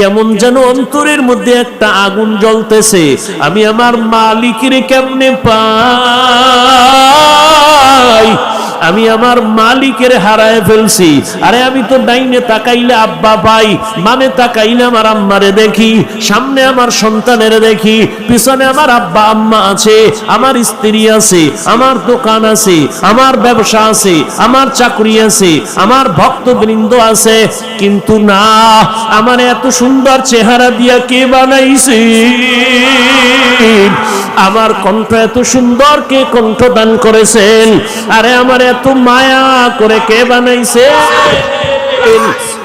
কেমন যেন অন্তরের মধ্যে একটা আগুন জ্বলতেছে, আমি আমার মালিকের কেমনে পাই, আমি আমার মালিকের হারায় ফেলছি। আরে আমি তো ডাইনে তাকাইলে আব্বা পাই, বামে তাকাইলে আমার আম্মারে দেখি, সামনে আমার সন্তানের দেখি, পিছনে আমার আব্বা আম্মা আছে, আমার স্ত্রী আছে, আমার দোকান আছে, আমার ব্যবসা আছে, আমার চাকরি আছে, আমার ভক্তবৃন্দ আছে। কিন্তু না, আমার এত সুন্দর চেহারা দিয়া কে বানাইছে? আমার কণ্ঠ এত সুন্দর কে কণ্ঠ দান করেছেন? আরে আমার এত মায়া করে কে বানাইছে?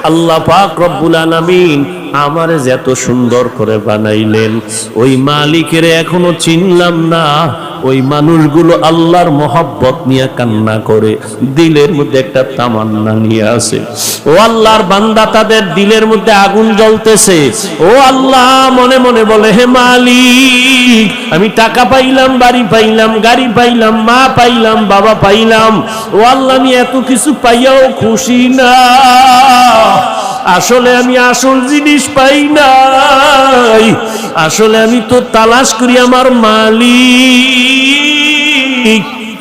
আল্লাহ পাক রব্বুল আলামিন আমারে এত সুন্দর করে বানাইলেন, ওই মালিকের এখনো চিনলাম না। ওই মানুষগুলো আল্লাহর মহব্বত নিয়ে কান্না করে, দিলের মধ্যে একটা তামান্না নিয়ে আসে। ও আল্লাহর বান্দা, তাদের দিলের মধ্যে আগুন জ্বলতেছে। ও আল্লাহ মনে মনে বলে, হে মালিক, আমি টাকা পাইলাম, বাড়ি পাইলাম, গাড়ি পাইলাম, মা পাইলাম, বাবা পাইলাম। ও আল্লাহ, আমি এত কিছু পাইয়াও খুশি না। আসলে আমি আসল জিনিস পাই নাই। আসলে আমি তো তালাশ করি আমার মালিক।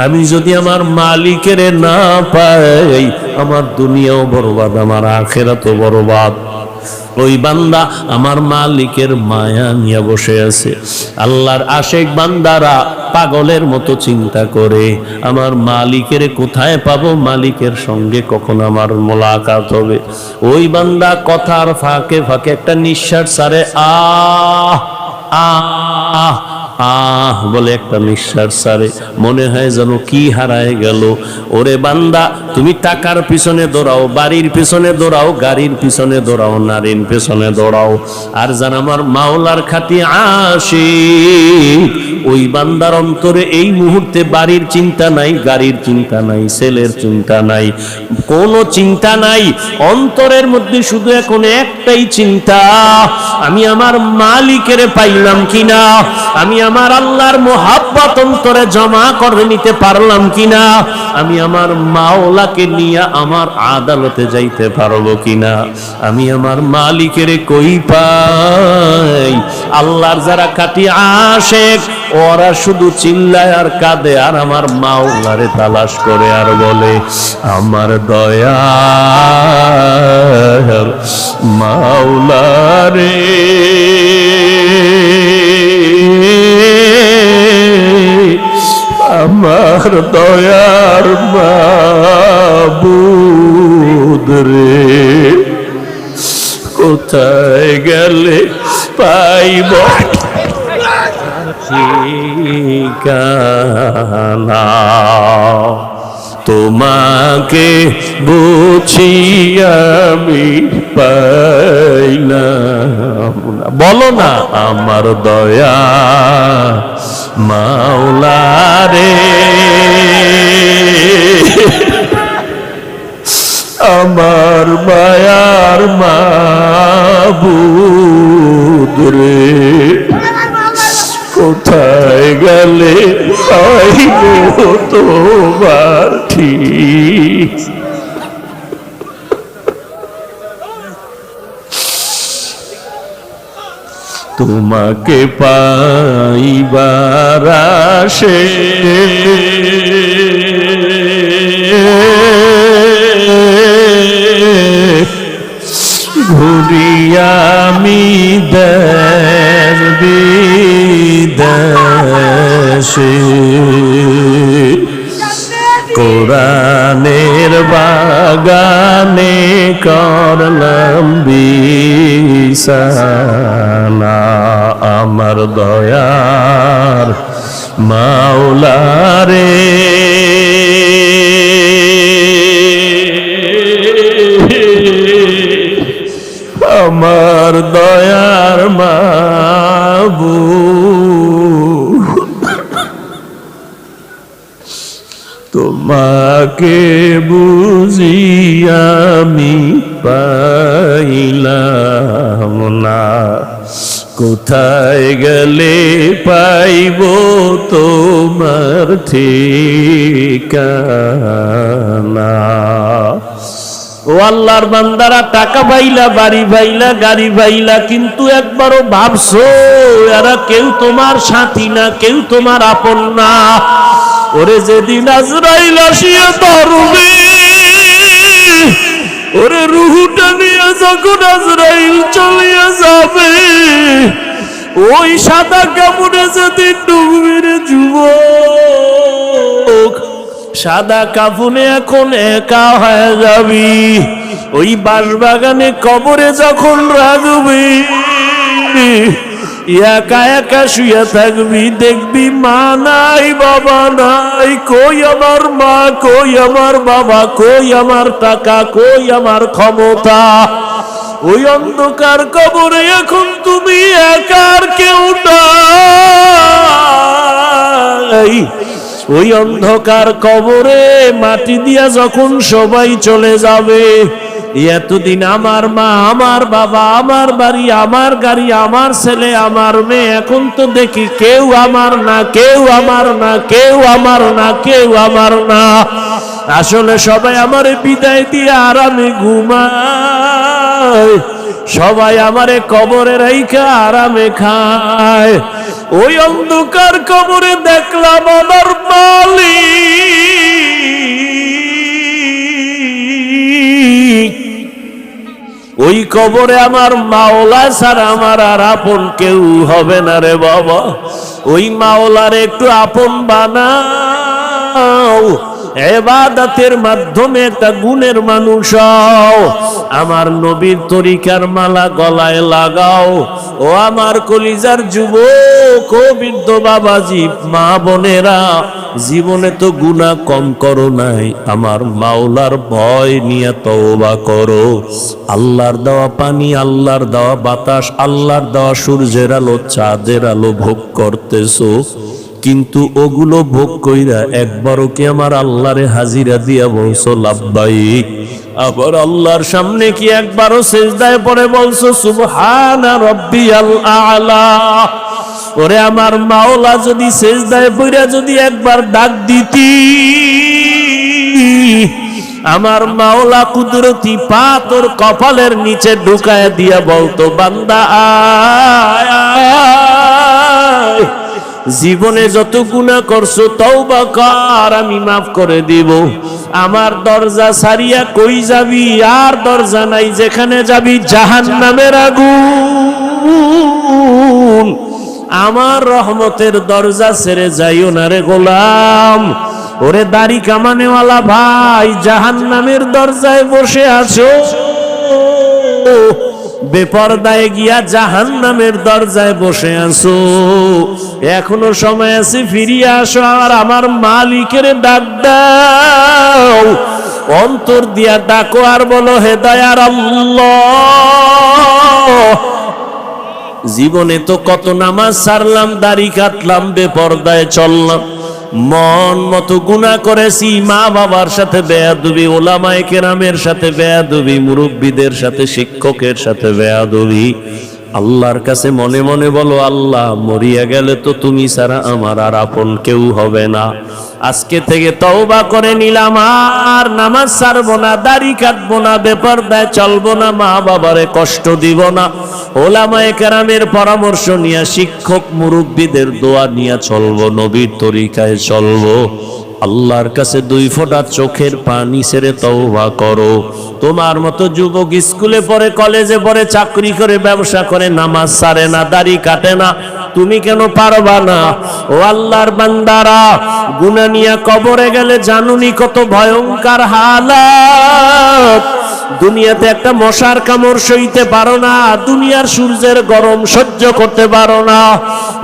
আমি যদি আমার মালিকের না পাই, আমার দুনিয়াও বরবাদ, আমার আখিরাতও বরবাদ। ওই বান্দা আমার মালিকের মায়া নিয়ে বসে আছে। আল্লাহর আশেক বান্দারা পাগলের মতো চিন্তা করে, আমার মালিকের কোথায় পাবো, মালিকের সঙ্গে কখন আমার মোলাকাত হবে। ওই বান্দা কথার ফাঁকে ফাঁকে একটা নিঃশ্বাস ছাড়ে, আহ আহ আহ বলে একটা নিঃশ্বাস ছাড়ে। মনে হয় যেন কি হারায় গেল। ওরে বান্দা, তুমি টাকার পিছনে দৌড়াও, বাড়ির পিছনে দৌড়াও, গাড়ির পিছনে দৌড়াও, নারীর পিছনে দৌড়াও, আর জান আমার মাওলার খাতি আশিক, ওই বান্দার অন্তরে এই মুহূর্তে বাড়ির চিন্তা নাই, গাড়ির চিন্তা নাই, ছেলের চিন্তা নাই, কোনো চিন্তা নাই। অন্তরের মধ্যে শুধু এখন একটাই চিন্তা, আমি আমার মালিকের পাইলাম কিনা, আমি আমার আল্লাহর মোহাব্বত অন্তরে জমা করে নিতে পারলাম কিনা, আমি আমার মাওলাকে নিয়ে আমার আদালতে যাইতে পারবো কিনা, আমি আমার মালিকের কই পাই। আল্লাহর যারা খাঁটি আশেক, ওরা শুধু চিল্লায় আর কাঁদে, আর আমার মাওলারে তালাশ করে আর বলে, আমার দয়ার মাওলারে, আমার দয়ার মাবুদ রে, কোথায় গেলে পাইব ঠিকানা, তোমাকে বুঝি আমি পাইলাম না। বলো না, আমার দয়া মাওলা রে, আমার মায়ার মাবুদ রে, কোথায় গেলে পাইব তোমার ঠিক। তোমাকে পাইবার আশে ঘুরি আমি দেশ বিদেশে, কোরআনের বাগানে করলাম বিছানা, আমার দয়ার মাওলা রে, আমার দয়ার মাবুদ, তোমাকে বুঝি আমি পাইলাম না, কোথায় গেলে পাইব তোমার ঠিকানা। ও আল্লাহর বান্দারা, টাকা পাইলা, বাড়ি পাইলা, গাড়ি পাইলা, কিন্তু একবারও ভাবছো এরা কেউ তোমার সাথী না, কেউ তোমার আপন না? ওরে যেদিন আজরাইল আসিয়া ধরবে, ওরে রুহুটা নিয়ে যখন আজরাইল চলিয়া যাবে, ওই সাদা কাপড়ে যেদিন ডুববে রে যুবক, সাদা কাফনে এখন একা হয়ে যাবি। ওই বাঁশবাগানে কবরে যখন রাখবি, একা একা শুয়ে থাকবি, দেখবি মা নাই, বাবা নাই, কই আমার মা, কই আমার বাবা, কই আমার টাকা, কই আমার ক্ষমতা। ওই অন্ধকার কবরে এখন তুমি একার, কেউ নাই। ওই অন্ধকার কবরে মাটি দিয়া যখন সবাই চলে যাবে, এতদিন আমার মা, আমার বাবা, আমার বাড়ি, আমার গাড়ি, আমার ছেলে, আমার মেয়ে, এখন তো দেখি কেউ আমার না, কেউ আমার না, কেউ আমার না, কেউ আমার না। আসলে সবাই আমারে বিদায় দিয়ে আরামে ঘুমায়, সবাই আমারে কবরে রাইখা আরামে খায়। ওই অন্ধকার কবরে দেখলাম আমার মালিক, ওই কবরে আমার মাওলা ছাড়া আমার আর আপন কেউ হবে না রে বাবা। ওই মাওলার একটু আপন বানাও, ইবাদতের মাধ্যমে একটা গুণের মানুষ হও, আমার নবীর তরিকার মালা গলায় লাগাও। ও আমার কলিজার যুবক, ও বৃদ্ধ বাবাজি, মা বোনেরা, জীবনে তো গুনাহ কম করো নাই, আমার মাওলার ভয় নিয়ে তওবা করো। আল্লাহর দেওয়া পানি, আল্লাহর দেওয়া বাতাস, আল্লাহর দেওয়া সূর্যের আলো, চাঁদের আলো ভোগ করতেছো, কিন্তু ওগুলো ভোগ কইরা একবারও কি আমার আল্লাহরে হাজিরা দিয়া বলছো লাব্বাইক? আবার আল্লাহর সামনে কি একবারও সিজদায় পড়ে বলছো সুবহানা রাব্বিয়াল আ'লা? ওরে আমার মাওলা, যদি সিজদায় পড়ে যদি একবার ডাক দিতি, আমার মাওলা কুদরতি পা তোর কপালের নিচে ঢুকায় দিয়া বলতো, বান্দা আয় আয়, জীবনে যত গুনাহ করছো তওবা কর, আমি মাফ করে দিব। আমার দরজা ছাড়িয়া কই যাবি? আর দরজা নাই, যেখানে যাবি জাহান্নামের আগুন। আমার রহমতের দরজা ছেড়ে যাইও না রে গোলাম। ওরে দাড়ি কামানেওয়ালা ভাই, জাহান্নামের দরজায় বসে আছো, বেপরদায় গিয়া জাহান্নামের দরজায় বসে আছো, এখনো সময় আছে, ফিরিয়ে আসো, আর আমার মালিকের ডাক দাও, অন্তর দিয়া ডাকো আর বলো, হে দয়ার আল্লাহ, জীবনে তো কত নামাজ ছাড়লাম, দাড়ি কাটলাম, বেপরদায় চললাম, মন মতো গুনাহ করেছি, মা বাবার সাথে বেয়াদবি, ওলামায়ে কেরামের সাথে বেয়াদবি, মুরব্বীদের সাথে, শিক্ষকের সাথে বেয়াদবি। আল্লাহর কাছে মনে মনে বলো, আল্লাহ, মরিয়া গেলে তো তুমি ছাড়া আমার আর আপন কেউ হবে না। আজকে থেকে তওবা করে নিলাম, আর নামাজ ছাড়বো না, দাড়ি কাটবো না, বেপরদায় চলবো না, মা বাবারে কষ্ট দিব না, ওলামায়ে কেরামের পরামর্শ নিয়ে, শিক্ষক মুরব্বীদের দোয়া নিয়ে চলবো, নবীর তরিকায় চলবো। আল্লাহর কাছে 2 ফোঁটা চোখের পানি ছেড়ে তওবা করো। তোমার মতো যুবক স্কুলে পড়ে, কলেজে পড়ে, চাকরি করে, ব্যবসা করে, নামাজ ছাড়ে না, দাড়ি কাটে না, তুমি কেন পারবা না? ও আল্লাহর বান্দারা, গুনাহ নিয়ে কবরে গেলে জানুনি কত ভয়ঙ্কর হালাত। দুনিয়াতে একটা মশার কামড় সইতে পারো না, দুনিয়ার সূর্যের গরম সহ্য করতে পারো না।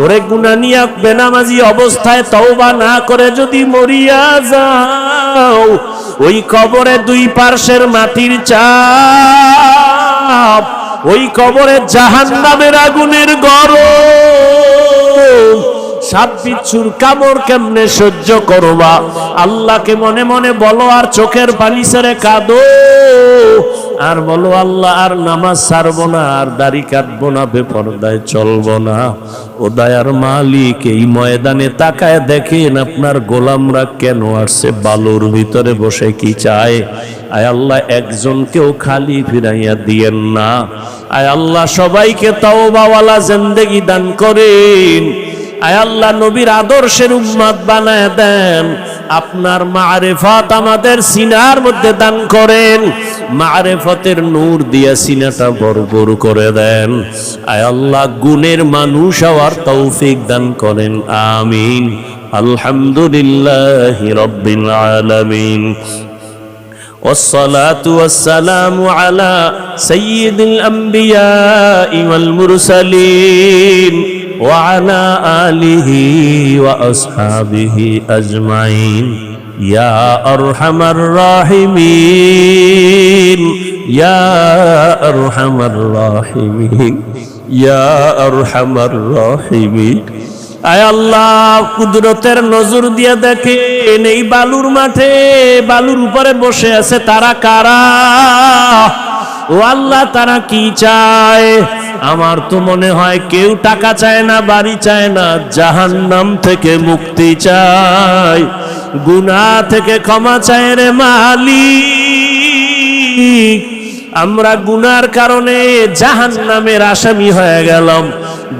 ওরে গুনাহ নিয়ে বেনামাজি অবস্থায় তওবা না করে যদি মরিয়া যাও, ওই কবরে 2 পার্শ্বের মাটির চাপ, ওই কবরে জাহান্নামের আগুনের গরম, সাপ বিচ্ছুর কামড় কেমনে সহ্য করবা? আল্লাহকে মনে মনে বলো আর চোখের পানি ছেড়ে কাঁদো, আর বলো আল্লাহ আর নামাজ ছাড়বো না, আর দাড়ি কাটবো না, বেপরদায় চলবো না। ও দয়ার মালিক, এই ময়দানে তাকায় দেখেন আপনার গোলামরা কেন আসছে, বালুর ভিতরে বসে কি চায়। আয় আল্লাহ একজনকেও খালি ফিরাইয়া দিয়েন না। আয় আল্লাহ সবাইকে তাওবাওয়ালা জিন্দেগি দান করেন। আয় আল্লাহ নবীর আদর্শের উম্মত বানায় দেন। আপনার মারিফত আমাদের সিনার মধ্যে দান করেন, মারিফতের নূর দিয়া সিনাটা ভরপুর করে দেন। আয় আল্লাহ গুণের মানুষ হওয়ার তৌফিক দান করেন, আমিন। আলহামদুলিল্লাহি রাব্বিল আলামিন। والصلاة والسلام على سيد الأنبياء والمرسلين وعلى آله وأصحابه أجمعين يا أرحم الراحمين يا أرحم الراحمين يا أرحم الراحمين। আয় আল্লাহ কুদরতের নজর দিয়ে দেখেন এই বালুর মাঠে বালুর উপরে বসে আছে তারা কারা। ও আল্লাহ তারা কি চায়? আমার তো মনে হয় কেউ টাকা চায় না, বাড়ি চায় না, জাহান্নাম থেকে মুক্তি চায়, গুনাহ থেকে ক্ষমা চায় রে মালিক। আমরা গুনার কারণে জাহান্নামের আসামি হয়ে গেলাম,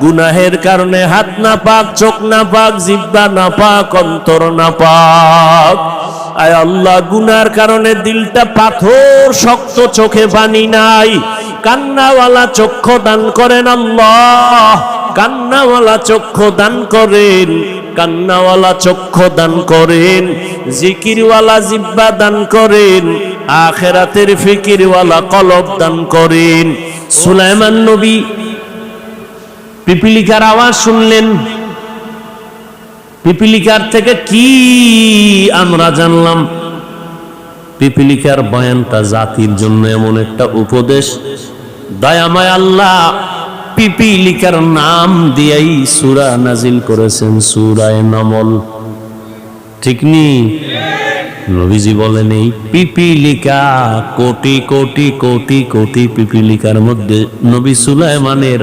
গুনাহের কারণে হাত না পাক, চোখ না পাক, জিহ্বা না পাক, অন্তর না পাক। আয় আল্লাহ গুনার কারণে দিলটা পাথর শক্ত, চোখে পানি নাই। কান্নাওয়ালা চক্ষু দান করেন আল্লাহ, কান্নাওয়ালা চক্ষু দান করেন, কান্নাওয়ালা চক্ষু দান করেন। জিকিরওয়ালা জিহ্বা দান করেন, আখিরাতের ফিকিরওয়ালা কলব দান করেন। সুলাইমান নবী পিপিলিকার আওয়াজ শুনলেন। পিপিলিকার থেকে কি আমরা জানলাম? পিপিলিকার বয়ানটা জাতির জন্য এমন একটা উপদেশ, দয়াময় আল্লাহ পিপিলিকার নাম দিয়েই সূরা নাজিল করেছেন, সূরায়ে নামল। ঠিক নি? নবীজি বলেন এই পিপিলিকা, কোটি কোটি কোটি কোটি পিপিলিকার মধ্যে নবী সুলাইমানের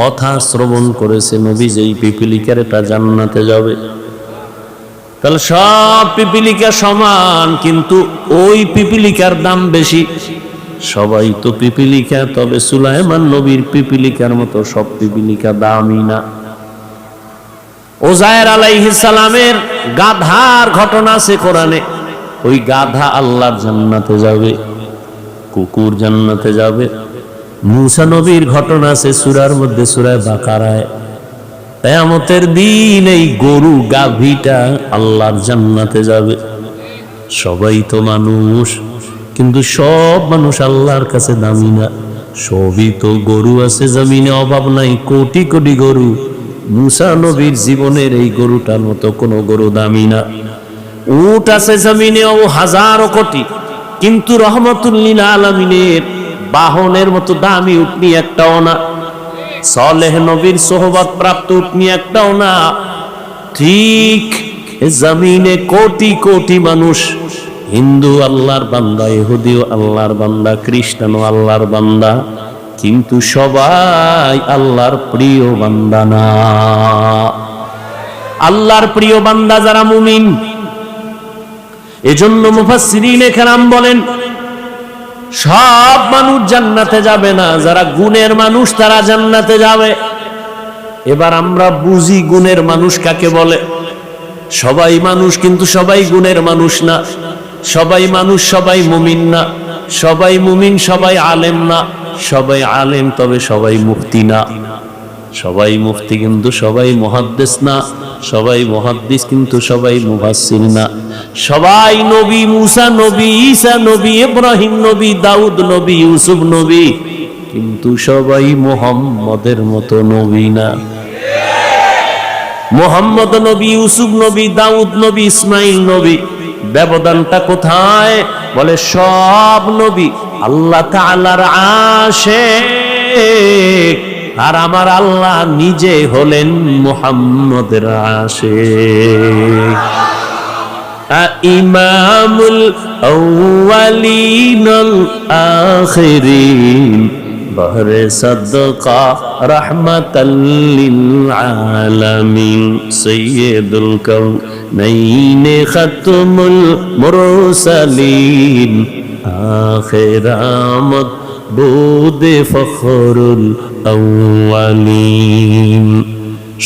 কথা শ্রবণ করেছে। নবী যেই পিপিলিকার এটা জান্নাতে যাবে। তাহলে সব পিপিলিকা সমান, কিন্তু ওই পিপিলিকার দাম বেশি। সবাই তো পিপিলিকা, তবে সুলাইমান নবীর পিপিলিকার মতো সব পিপিলিকা দামি না। ওজায়ের আলাইহিস সালামের গাধার ঘটনা আছে কোরআনে। ওই গাধা আল্লাহর জান্নাতে যাবে, কুকুর জান্নাতে যাবে। মুসা নবীর ঘটনা আছে সূরার মধ্যে, সূরা বাকারায়। কিয়ামতের দিন এই গরু গাভীটা আল্লাহর জান্নাতে যাবে। সবাই তো মানুষ, কিন্তু সব মানুষ আল্লাহর কাছে দামি না। সবই তো গরু আছে জমিনে, অভাব নাই, কোটি কোটি গরু। মুসা নবীর জীবনের এই গরুটার মতো কোনো গরু দামি না। উট আছে জমিনে ও হাজারো কোটি, কিন্তু রহমতুল লিল আলামিনের বাহনের মতো দামি উটনি একটাও না। সালেহ নবীর সোহবত প্রাপ্ত উটনি একটাও না। ঠিক জমিনে কোটি কোটি মানুষ, হিন্দু আল্লাহর বান্দা, ইহুদিও আল্লাহর বান্দা, খ্রিস্টানও আল্লাহর বান্দা, কিন্তু সবাই আল্লাহর প্রিয় বান্দা না। আল্লাহর প্রিয় বান্দা যারা মুমিন, এজন্য মুফাসসিরিনে কেরাম বলেন সব মানুষ জান্নাতে যাবে না, যারা গুণের মানুষ তারা জান্নাতে যাবে। এবার আমরা বুঝি গুণের মানুষ কাকে বলে। সবাই মানুষ, কিন্তু সবাই গুণের মানুষ না। সবাই মানুষ, সবাই মুমিন না। সবাই মুমিন, সবাই আলেম না। সবাই আলেম, তবে সবাই মুফতি না। সবাই মুফতি, কিন্তু সবাই মুহাদ্দিস না। সবাই মুহাদ্দিস, কিন্তু সবাই মুফাসসির না। সবাই নবী, মুসা নবী, ঈসা নবী, ইব্রাহিম নবী, দাউদ নবী, ইউসুফ নবী, কিন্তু সবাই মুহাম্মদের মতো নবী না। মুহাম্মদ নবী, ইউসুফ নবী, দাউদ নবী, ইসমাইল নবী। ব্যবধানটা কোথায়? বলে সব নবী আল্লাহ তাআলার আশিক, আর আমার আল্লাহ নিজে হলেন মুহাম্মদের আশিক। ইমামুল আউয়ালিনাল আখিরিন বহরে সাদকা রাহমাতাল লিল আলামিন সাইয়্যিদুল কাউনাইন খাতমুল মুরসালিন আখিরামত বুদে ফখরুল আউয়ালিন।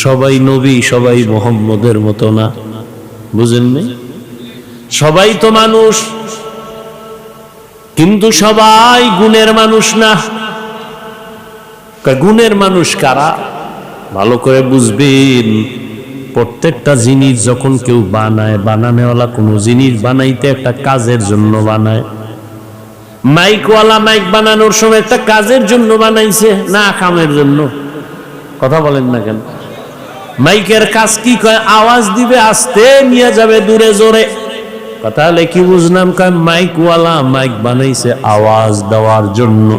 সবাই নবী, সবাই মুহাম্মদের মতো না, বুঝেন নাই? সবাই তো মানুষ, কিন্তু সবাই গুণের মানুষ না। গুণের মানুষ কারা? ভালো করে বুঝবেন। প্রত্যেকটা জিনিস যখন কেউ বানায়, বানানেওয়ালা কোনো জিনিস বানাইতে একটা কাজের জন্য বানায়। মাইকওয়ালা মাইক বানানোর সময় একটা কাজের জন্য বানাইছে, না কামের জন্য? কথা বলেন না কেন? মাইকের কাজ কি কয়? আওয়াজ দিবে, আস্তে নিয়ে যাবে দূরে জোরে। কথা হলে কি বুঝলাম? কয় মাইকওয়ালা মাইক বানাইছে আওয়াজ দেওয়ার জন্য।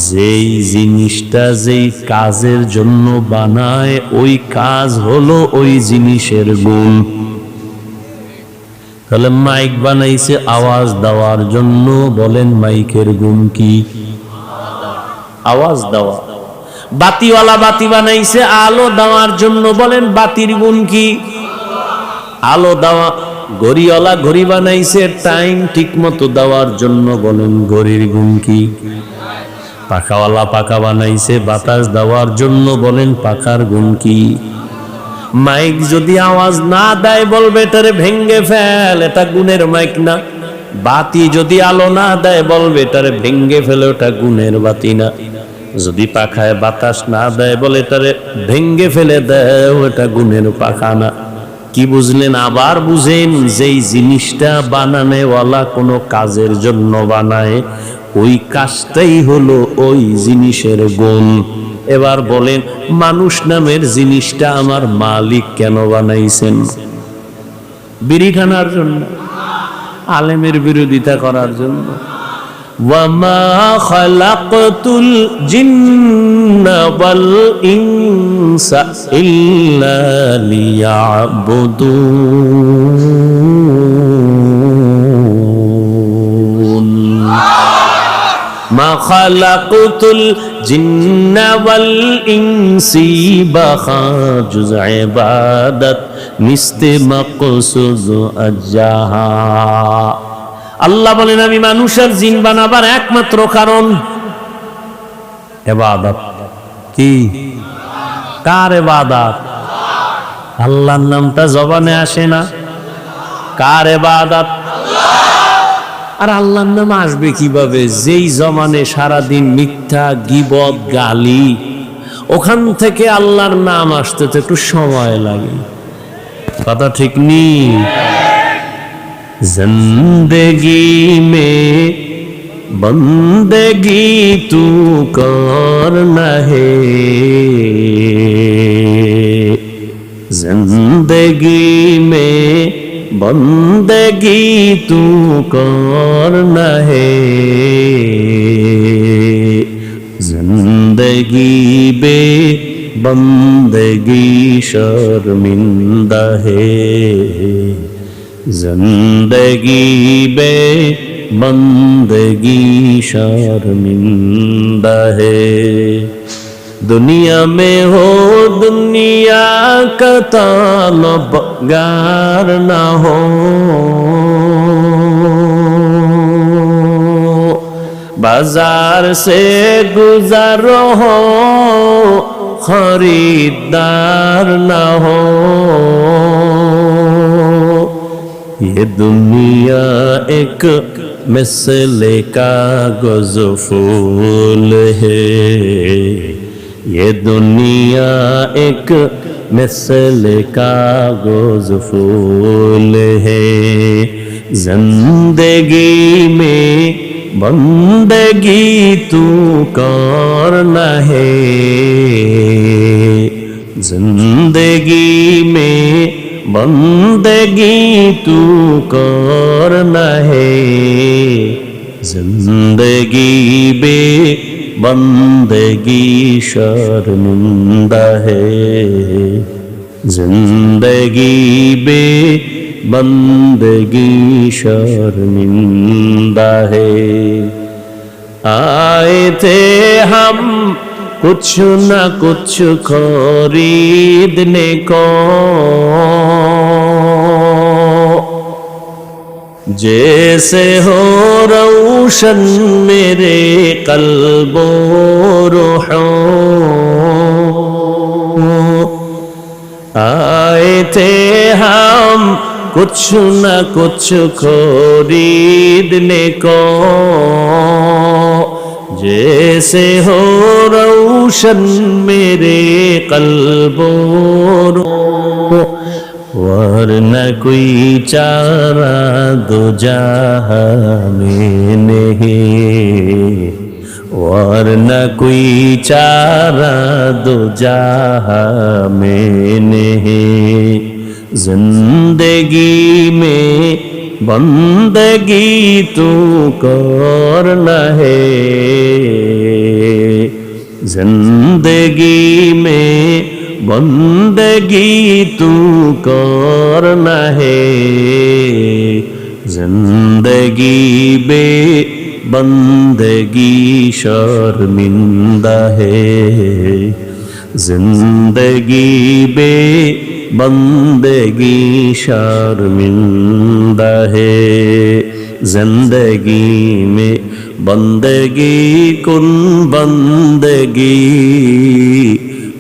যেই জিনিসটা যেই কাজের জন্য বানায়, ওই কাজ হলো ওই জিনিসের গুণ। তাহলে মাইক বানাইছে আওয়াজ দেওয়ার জন্য, বলেন মাইকের গুণ কি? আওয়াজ দেওয়া। বাতিওয়ালা বাতি বানাইছে আলো দেওয়ার জন্য, বলেন বাতির গুণ কি? আলো দেওয়া। ঘড়িওয়ালা ঘড়ি বানাইছে টাইম ঠিক মতো দেওয়ার জন্য, বলেন ঘড়ির গুণ কি? পাখাওয়ালা পাখা বানাইছে বাতাস দেওয়ার জন্য, বলেন পাখার গুণ কি? মাইক যদি আওয়াজ না দেয়, বলবে এটারে ভেঙ্গে ফেল, এটা গুণের মাইক না। বাতি যদি আলো না দেয়, বলবে এটারে ভেঙ্গে ফেল, ওটা গুণের বাতি না। যদি পাখায় বাতাস না দেয়, বলে এটারে ভেঙ্গে ফেলে দেয়, এটা গুণের পাখা না। কি বুঝলেন? আবার বুঝেন, যেই জিনিসটা বানানেওয়ালা কোনো কাজের জন্য বানায়, ওই কাজটাই হলো ওই জিনিসের গুণ। এবার বলেন, মানুষ নামের জিনিসটা আমার মালিক কেন বানাইছেন? বিড়ি খানার জন্য? আলেমের বিরোধিতা করার জন্য? ওয়ামা খালাকতুল জিন্না ওয়াল ইনসা ইল্লা লিয়াবুদুন। মা খালাকতুল জিন্না ওয়াল ইনসি বাখাজুজ ইবাদাত মিস্তে মাকসুদ আজাহা। আল্লাহ বলেন, আমি মানুষ আর জিন বানাবার একমাত্র কারণ ইবাদত। কি? কার ইবাদত? আল্লাহর নামটা জবানে আসে না। কার ইবাদত? আর আল্লাহর নাম আসবে কিভাবে? যেই জমানে সারাদিন মিথ্যা গীবত গালি, ওখান থেকে আল্লাহর নাম আসতে তো একটু সময় লাগে। কথা ঠিক নেই? जिंदगी में बंदगी तू करना है, जिंदगी में बंदगी तू करना है, जिंदगी बे बंदगी शर्मिंदा है, जिंदगी बे बंदगी शर्मिंदा है। दुनिया में हो दुनिया का तालबगार ना हो, बाजार से गुजरो हो खरीदार ना हो, ये दुनिया एक मिसले कागज़ फूल है, ये दुनिया एक मिसले कागज़ फूल है, जिंदगी में बंदगी तू करना है, जिंदगी में बंदगी तू करना है, जिंदगी बे बंदगी शर्मिंदा है, जिंदगी बे बंदगी शर्मिंदा है। आए थे हम कुछ न कुछ खरीदने को, जैसे हो रोशन मेरे कल्बो रूहों। आए थे हम कुछ न कुछ खरीदने को, जैसे हो रोशन मेरे कल्बो रूहों। वरना कोई चारा दो जहां में नहीं, वरना कोई चारा दो जहां में नहीं। जिंदगी में बंदगी तू करना है, जिंदगी में बंदगी तू करना है। जिंदगी बे बंदगी शर्मिंदा है, जिंदगी बे बंदगी शर्मिंदा है। जिंदगी में बंदगी कुन बंदगी,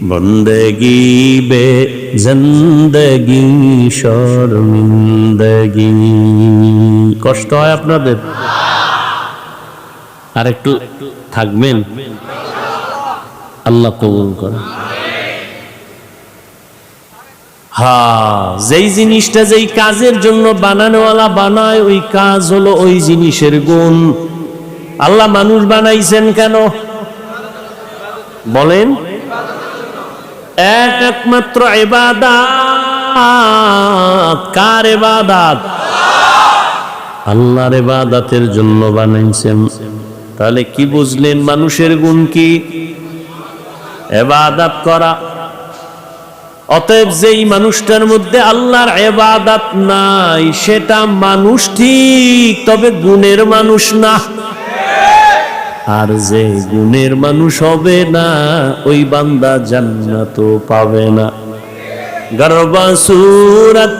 बंदगी बे जिंदगी शर्मिंदगी। কষ্ট হয় আপনাদের? আর একটু থাকবেন, আল্লাহ কবুল করে। হ্যাঁ, যেই জিনিসটা যেই কাজের জন্য বানানোওয়ালা বানায়, ওই কাজ হলো ওই জিনিসের গুণ। আল্লাহ মানুষ বানাইছেন কেন বলেন? একমাত্র ইবাদত। কার ইবাদত? আল্লাহর ইবাদতের জন্য বানাইছেন। তাহলে কি বুঝলেন মানুষের গুণ কি? ইবাদত করা। অতএব যেই মানুষটার মধ্যে আল্লাহর ইবাদত নাই, সেটা মানুষ ঠিক, তবে গুণের মানুষ না। আর যে গুণের মানুষ হবে না, ওই বান্দা জান্নাতও পাবে না। গরবা সুরত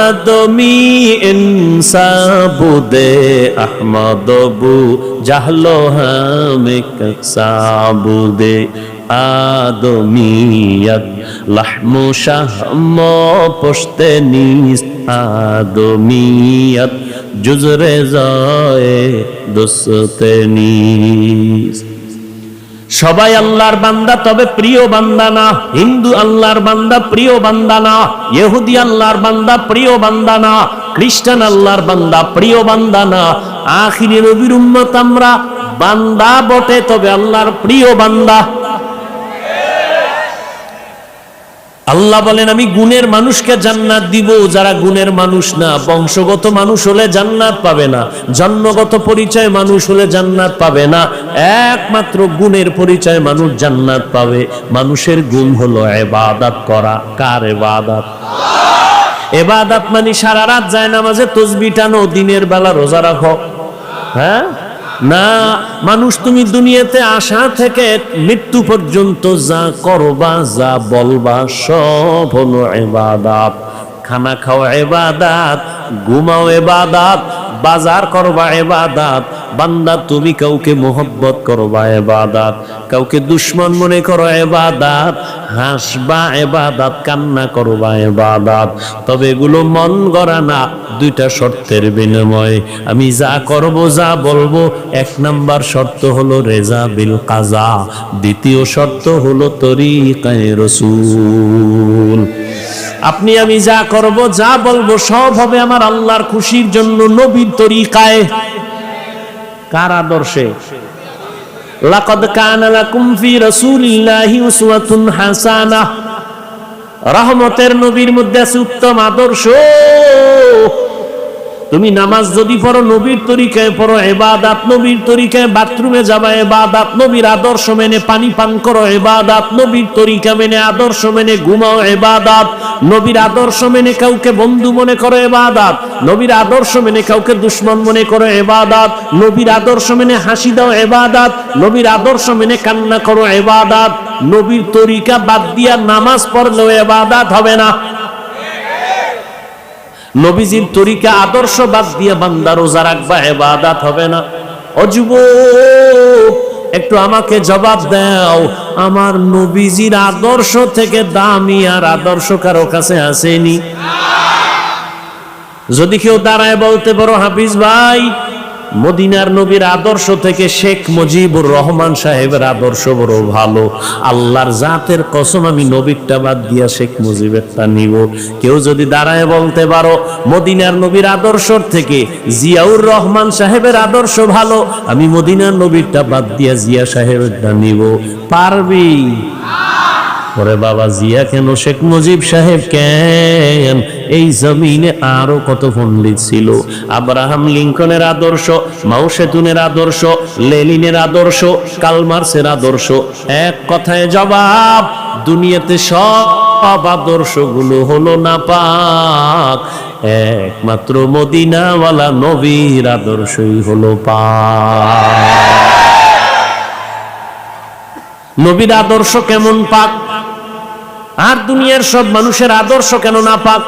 আদমি ইনসাবুদে আহমদবু জাহলো হামে কসাবুদে। আদমিয়ত লাহমু শাহম পশতে নিস, আদমিয়ত জুজরে যায় দোস্তে নিস। সবাই আল্লাহর বান্দা, তবে প্রিয় বান্দা না। হিন্দু আল্লাহর বান্দা, প্রিয় বান্দা না। ইহুদি আল্লাহর বান্দা, প্রিয় বান্দা না। খ্রিস্টান আল্লাহর বান্দা, প্রিয় বান্দা না। আখিরি নবীর উম্মত আমরা, বান্দা বটে, তবে আল্লাহর প্রিয় বান্দা। আল্লাহ বলেন আমি গুণের মানুষকে জান্নাত দিব, যারা গুণের মানুষ না। বংশগত মানুষ হলে জান্নাত পাবে না, জন্মগত পরিচয় মানুষ হলে জান্নাত পাবে না। একমাত্র গুণের পরিচয় মানুষ জান্নাত পাবে। মানুষের গুণ হলো ইবাদত করা। কার ইবাদত? ইবাদত মানে সারা রাত যায় নামাজে তাসবিহ টানো, দিনের বেলা রোজা রাখো। হ্যাঁ না, মানুষ তুমি দুনিয়াতে আসা থেকে মৃত্যু পর্যন্ত যা করবা, যা বলবা, সব হলো ইবাদত। খানা খাওয়া ইবাদত, ঘুমাও ইবাদত, বাজার করবা ইবাদত। বান্দা তুমি কাউকে মোহব্বত করবা ইবাদত, কাউকে দুশ্মন মনে করো ইবাদত, হাসবা ইবাদত, কান্না করবা ইবাদত। তবে এগুলো মন গড়া না, দুইটা শর্তের বিনিময়ে। আমি যা করব, যা বলবো, এক নাম্বার শর্ত হলো রেজা বিল কাজা, দ্বিতীয় শর্ত হলো তরিকায়ে রাসূল। আপনি আমি যা করব, যা বলবো, সব হবে আমার আল্লাহর খুশির জন্য, নবীর তরিকায়। কার আদর্শে? লাকাদ কানা লাকুম ফি রাসূলিল্লাহি উসওয়াতুন হাসানাহ। রহমতের নবীর মধ্যে আছে উত্তম আদর্শ। তো তুমি নামাজ যদি পড়ো নবীর তরিকায় পড়ো ইবাদত, নবীর তরিকায় বাথরুমে যাবা ইবাদত, নবীর আদর্শ মেনে পানি পান করো ইবাদত, নবীর তরিকা মেনে আদর্শ মেনে ঘুমাও ইবাদত, নবীর আদর্শ মেনে কাউকে বন্ধু মনে করো ইবাদত, নবীর আদর্শ মেনে কাউকে দুশমন মনে করো ইবাদত, নবীর আদর্শ মেনে হাসি দাও ইবাদত, নবীর আদর্শ মেনে কান্না করো ইবাদত। নবীর তরিকা বাদ দিয়া নামাজ পড়লেও ইবাদত হবে না। নবীজির তরিকা আদর্শ বাদ দিয়া বান্দা রোজা রাখবা ইবাদত হবে না। ও যুবক, একটু আমাকে জবাব দাও, আমার নবীজির আদর্শ থেকে দামি আর আদর্শ কারো কাছে আসেনি? যদি কেউ দাঁড়ায় বলতে পারো হাফিজ ভাই, মদিনার নবীর আদর্শ থেকে শেখ মুজিবুর রহমান সাহেবের আদর্শ বড় ভালো, আল্লাহর জাতের কসম আমি নবীরটা বাদ দিয়া শেখ মুজিবেরটা নিব। কেউ যদি দাঁড়ায় বলতে পারো মদিনার নবীর আদর্শ থেকে জিয়াউর রহমান সাহেবের আদর্শ ভালো, আমি মদিনার নবীরটা বাদ দিয়া জিয়া সাহেবেরটা নিব, পারবি? ওরে বাবা, জিয়া কেন, শেখ মুজিব সাহেব কেন? এই জমিনে আরো কত পণ্ডিত ছিল। আব্রাহাম লিঙ্কনের আদর্শ, মাও সেতুনের আদর্শ, লেনিনের আদর্শ, কালমার্সের আদর্শ, এক কথায় জবাব, দুনিয়াতে সব আদর্শগুলো হলো নাপাক, একমাত্র মদিনাওয়ালা নবীর আদর্শই হলো পাক। নবীর আদর্শ কেমন পাক, আর দুনিয়ার সব মানুষের আদর্শ কেন না পাক?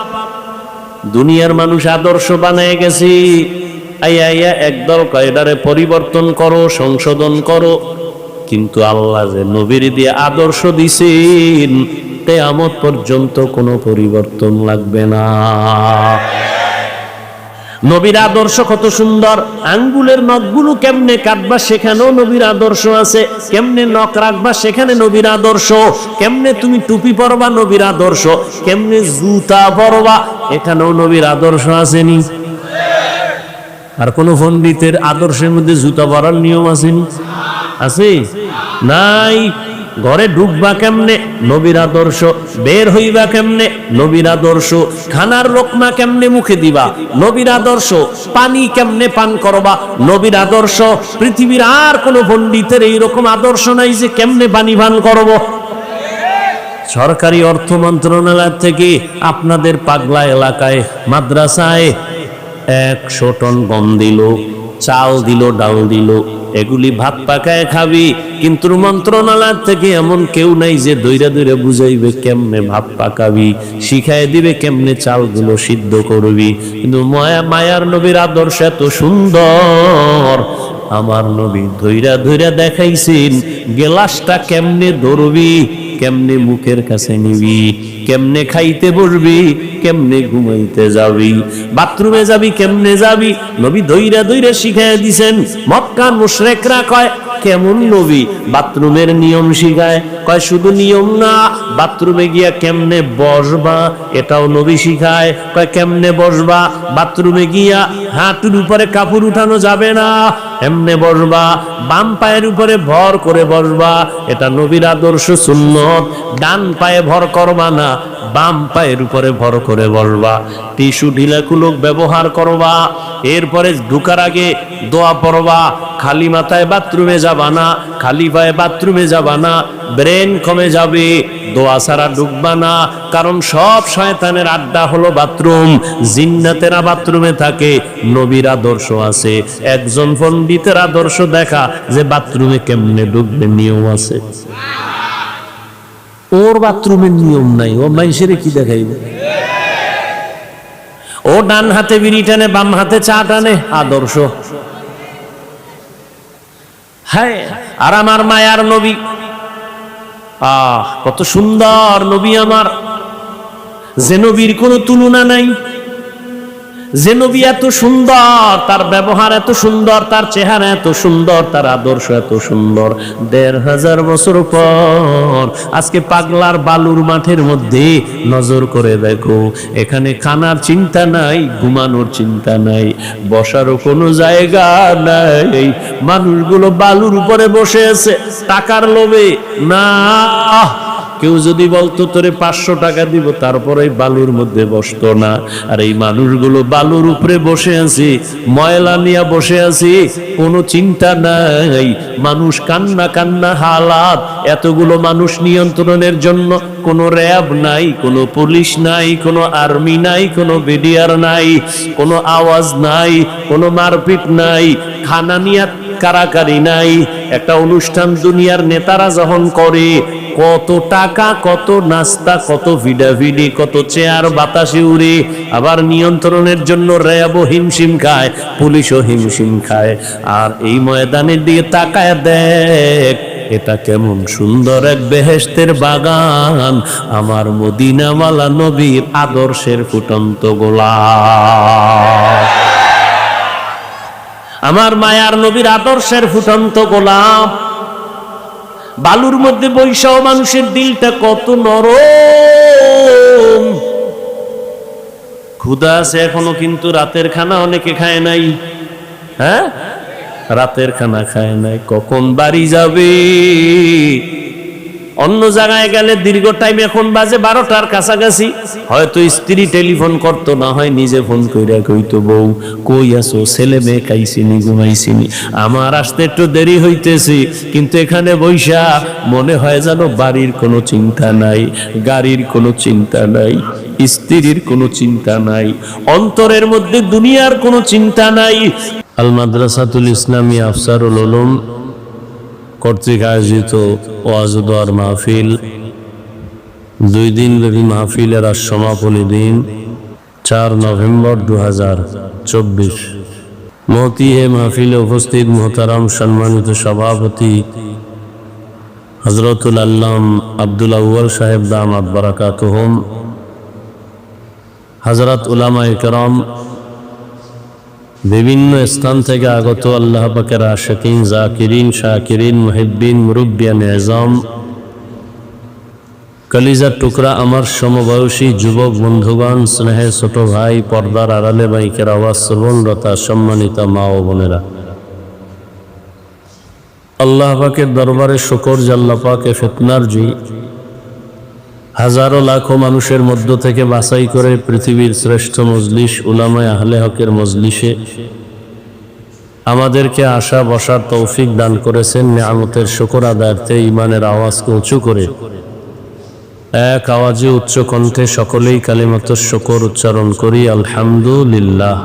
দুনিয়ার মানুষ আদর্শ বানায় গেছি, আইয়া আইয়া একদল কয়দারে পরিবর্তন করো, সংশোধন করো, কিন্তু আল্লাহ যে নবীর দিয়ে আদর্শ দিছেন, কিয়ামত পর্যন্ত কোনো পরিবর্তন লাগবে না। নবীর আদর্শ কত সুন্দর, আঙ্গুলের নখগুলো কেমনে কাটবা সেখানেও নবীর আদর্শ আছে, কেমনে নখ রাখবা সেখানে নবীর আদর্শ, কেমনে তুমি টুপি পরবা নবীর আদর্শ, কেমনে জুতা পরবা এখানেও নবীর আদর্শ আসেনি? আর কোন পণ্ডিতের আদর্শের মধ্যে জুতা পরার নিয়ম আসেনি? আছে? নাই। ঘরে ঢুকবা কেমনে নবীর আদর্শ, বের হইবা কেমনে নবীর আদর্শ, খানার লোকমা কেমনে মুখে দিবা নবীর আদর্শ, পানি কেমনে পান করবা নবীর আদর্শ। পৃথিবীর আর কোন পণ্ডিতের এইরকম আদর্শ নাই যে কেমনে পানি পান করব। সরকারি অর্থ মন্ত্রণালয় থেকে আপনাদের পাগলা এলাকায় মাদ্রাসায় 100 টন গম দিল, চাল দিল, ডাল দিল, এগুলি ভাত পাকায় খাবি, কিন্তু মন্ত্রণালয় থেকে এমন কেউ নাই যে দইরা দইরা বুঝাইবে কেমনে ভাত পাকাবি, শিখাই দিবে কেমনে চালগুলো সিদ্ধ করবি। কিন্তু মায়ার নবীর আদর্শ এত সুন্দর, আমার নবী ধইরা ধইরা দেখাইছেন গেলাসটা কেমনে ধরবি, কেমনে মুখের কাছে নিবি, কেমনে খাইতে বসবি, কেমনে ঘুমাইতে যাবি, বাথরুমে যাবি কেমনে যাবি, নবী ধইরা ধইরা শিখাইয়া দিছেন। মক্কার মুশরিকরা কয় কেমন নবী, বাথরুমের নিয়ম শিখায়, কয় শুধু নিয়ম না, বাথরুমে গিয়া কেমনে বসবা এটাও নবী শিখায়। কয় কেমনে বসবা, বাথরুমে গিয়া হাঁটুর উপরে কাপড় উঠানো যাবে না, এমনে বসবা, বাম পায়ের উপরে ভর করে বসবা, এটা নবীর আদর্শ সুন্নত। ডান পায়ে ভর করবা না, বাম পায়ের উপরে ভর করে বসবা। টিস্যু ঢিলাকুলক ব্যবহার করবা, এরপরে ঢুকার আগে দোয়া পড়বা। খালি মাথায় বাথরুমে যাবা না, খালি পায়ে বাথরুমে যাবা না, ব্রেন কমে যাবে। দোয়া ছাড়া ঢুকবা না, কারণ সব শয়তানের আড্ডা হলো বাথরুম, জিন্নাতেরা বাথরুমে থাকে। নবীর আদর্শ আছে, একজন পণ্ডিতের আদর্শ দেখা যে বাথরুমে কেমনে ঢুকবে নিয়ম আছে। ওর বাথরুমের নিয়ম নাই, ও মানুষের কি দেখাইবে? ও ডান হাতে বিড়ি টানে, বাম হাতে চা টানে, আদর্শ। হ্যাঁ, আর আমার মায়ার নবী, কত সুন্দর নবী আমার, যে নবীর কোনো তুলনা নাই, যে নবী এত সুন্দর, তার ব্যবহার এত সুন্দর, তার চেহারা এত সুন্দর, তার আদর্শ এত সুন্দর। 1500 বছর পর আজকে পাগলার বালুর মাঠের মধ্যে নজর করে দেখো, এখানে খানার চিন্তা নাই, ঘুমানোর চিন্তা নাই, বসারও কোনো জায়গা নাই। মানুষগুলো বালুর উপরে বসে আছে টাকার লোভে না, কেউ যদি বলতো তোরে 500 টাকা দিব, তারপরে বালুর মধ্যে বসতো না। আর এই মানুষগুলো বালুর উপরে বসে আছে, ময়লা নিয়ে বসে আছে, কোনো চিন্তা নাই। মানুষ কান্না কান্না হালাত। এতগুলো মানুষ নিয়ন্ত্রণের জন্য কোনো র্যাব নাই, কোনো পুলিশ নাই, কোনো আর্মি নাই, কোনো বিডিআর নাই, কোনো আওয়াজ নাই, কোনো মারপিট নাই, খানা নিয়ে কারাকারি নাই। একটা অনুষ্ঠান দুনিয়ার নেতারা যখন করে, কত টাকা, কত নাস্তা, কত ভিডাভিডি, কত চেয়ার বাতাসে উড়ে। আবার নিয়ন্ত্রণের জন্য র্যাবও হিমশিম খায়, পুলিশও হিমশিম খায়। আর এই ময়দানের দিকে তাকায় দেখ, এটা কেমন সুন্দর এক বেহেশতের বাগান, আমার মদিনাওয়ালা নবীর আদর্শের ফুটন্ত গোলাপ, আমার মায়ার নবীর আদর্শের ফুটন্ত গোলাপ। বালুর মধ্যে বৈশাও মানুষের দিলটা কত নরম। ক্ষুধা আছে এখনো, কিন্তু রাতের খানা অনেকে খায় নাই। হ্যাঁ, রাতের খানা খায় নাই। কখন বাড়ি যাবে? অন্য জায়গায় গেলে দীর্ঘ টাইম, এখন বাজে 12টার কাছাকাছি, হয়তো স্ত্রী টেলিফোন করতো, না হয় নিজে ফোন কইরা কইতো, বউ কই আছো, ছেলে মেয়ে খাইছিনি, ঘুমাইছিনি, আমার আসতে একটু দেরি হইতেছে। কিন্তু এখানে বৈশা মনে হয় যেন বাড়ির কোনো চিন্তা নাই, গাড়ির কোনো চিন্তা নাই, স্ত্রীর কোনো চিন্তা নাই, অন্তরের মধ্যে দুনিয়ার কোনো চিন্তা নাই। আল মাদ্রাসাতুল ইসলামী আফসারুল উলুম কর্তৃক আয়োজিত ওয়াজ ও দোয়ার মাহফিল, 2 দিন ব্যাপী মাহফিলের আজ সমাপনী দিন 4 নভেম্বর 2024। মহতি এ মাহফিলে উপস্থিত মোহতারাম সম্মানিত সভাপতি হযরতুল আল্লাম আব্দুল আউয়াল সাহেব দামাত বারাকাতুহুম, হযরত উলামায়ে কেরাম, বিভিন্ন স্থান থেকে আগত আল্লাহ পাকের আশিকিন, জাকিরিন, শাকিরিন, মুহিব্বিন, মুরব্বিয়ান আযম, কলিজার টুকরা আমার সমবয়সী যুবক বন্ধুগণ, স্নেহের ছোট ভাই, পর্দার আড়ালে মাইকের আওয়াজ শ্রবণরতা সম্মানিত মা ও বোনেরা, আল্লাহ পাকের দরবারে শুকর যে আল্লাহ পাকে ফিতনার জি হাজারো লাখো মানুষের মধ্য থেকে বাছাই করে পৃথিবীর শ্রেষ্ঠ মজলিস উলামায়ে আহলে হকের মজলিসে আমাদেরকে আসা বসার তৌফিক দান করেছেন। নিয়ামতের শুকর আদায়ার্থে ঈমানের আওয়াজকে উঁচু করে এক আওয়াজে উচ্চ কণ্ঠে সকলেই কালিমাতুশ শুকর উচ্চারণ করি, আলহামদুলিল্লাহ।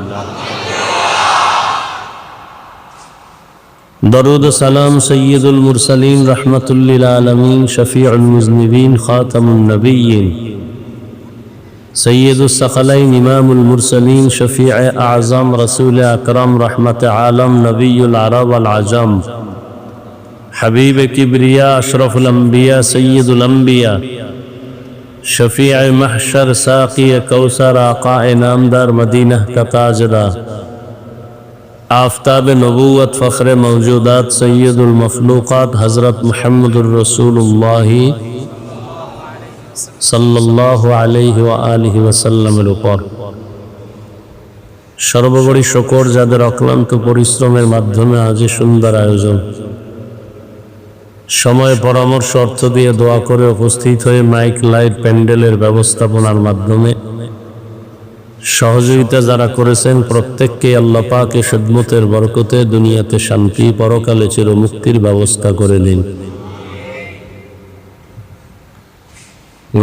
দরুদ সালাম সৈয়দুল মুরসালিন রহমাতুল লিল আলামিন শফিউল মুজনিবিন খাতামুন নবিয়্যিন সৈয়দুস সাকালাইন ইমামুল মুরসালিন শফিয়ে আযম রাসূল আকরাম রহমতে আলম নবিয়ুল আরব ওয়াল আজম হাবিব কিবরিয়া আশরাফুল আম্বিয়া সৈয়দুল আম্বিয়া শফিয়ে মাহশর সাকি কৌসর আকা নামদার মদিনা কা তাজদার आफताब नबूवत फ़ख्र मौजूदात सैयदुल मखलूक़ात हज़रत मुहम्मदुर रसूलुल्लाह सल्लल्लाहु अलैहि व आलिहि वसल्लमेर উপর সর্বোপরি শুকর যাদের অক্লান্ত পরিশ্রমের মাধ্যমে আজ সুন্দর আয়োজন, সময় পরামর্শ অর্থ দিয়ে দোয়া করে উপস্থিত হয়ে মাইক লাইট প্যান্ডেলের ব্যবস্থাপনার মাধ্যমে সহযোগিতা যারা করেছেন, প্রত্যেককে আল্লাহ পাকের খিদমতের বরকতে দুনিয়াতে শান্তি, পরকালে চিরমুক্তির ব্যবস্থা করে দিন।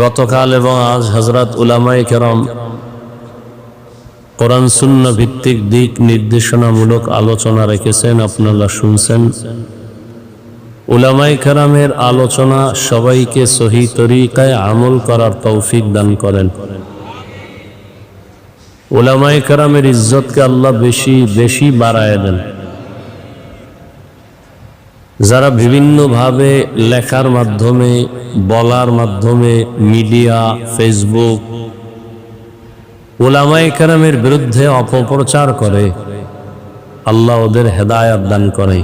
গতকাল এবং আজ হযরত উলামায়ে কেরাম কোরআন সুন্নাহ ভিত্তিক দিক নির্দেশনামূলক আলোচনা রেখেছেন, আপনারা শুনছেন। উলামায়ে কেরামের আলোচনা সবাইকে সহি তরিকায় আমল করার তৌফিক দান করেন। উলামায়ে কেরামের ইজ্জতকে আল্লাহ বেশি বেশি বাড়ায় দেন। যারা বিভিন্নভাবে লেখার মাধ্যমে, বলার মাধ্যমে, মিডিয়া, ফেসবুক উলামায়ে কেরামের বিরুদ্ধে অপপ্রচার করে, আল্লাহ ওদের হেদায়েত দান করে।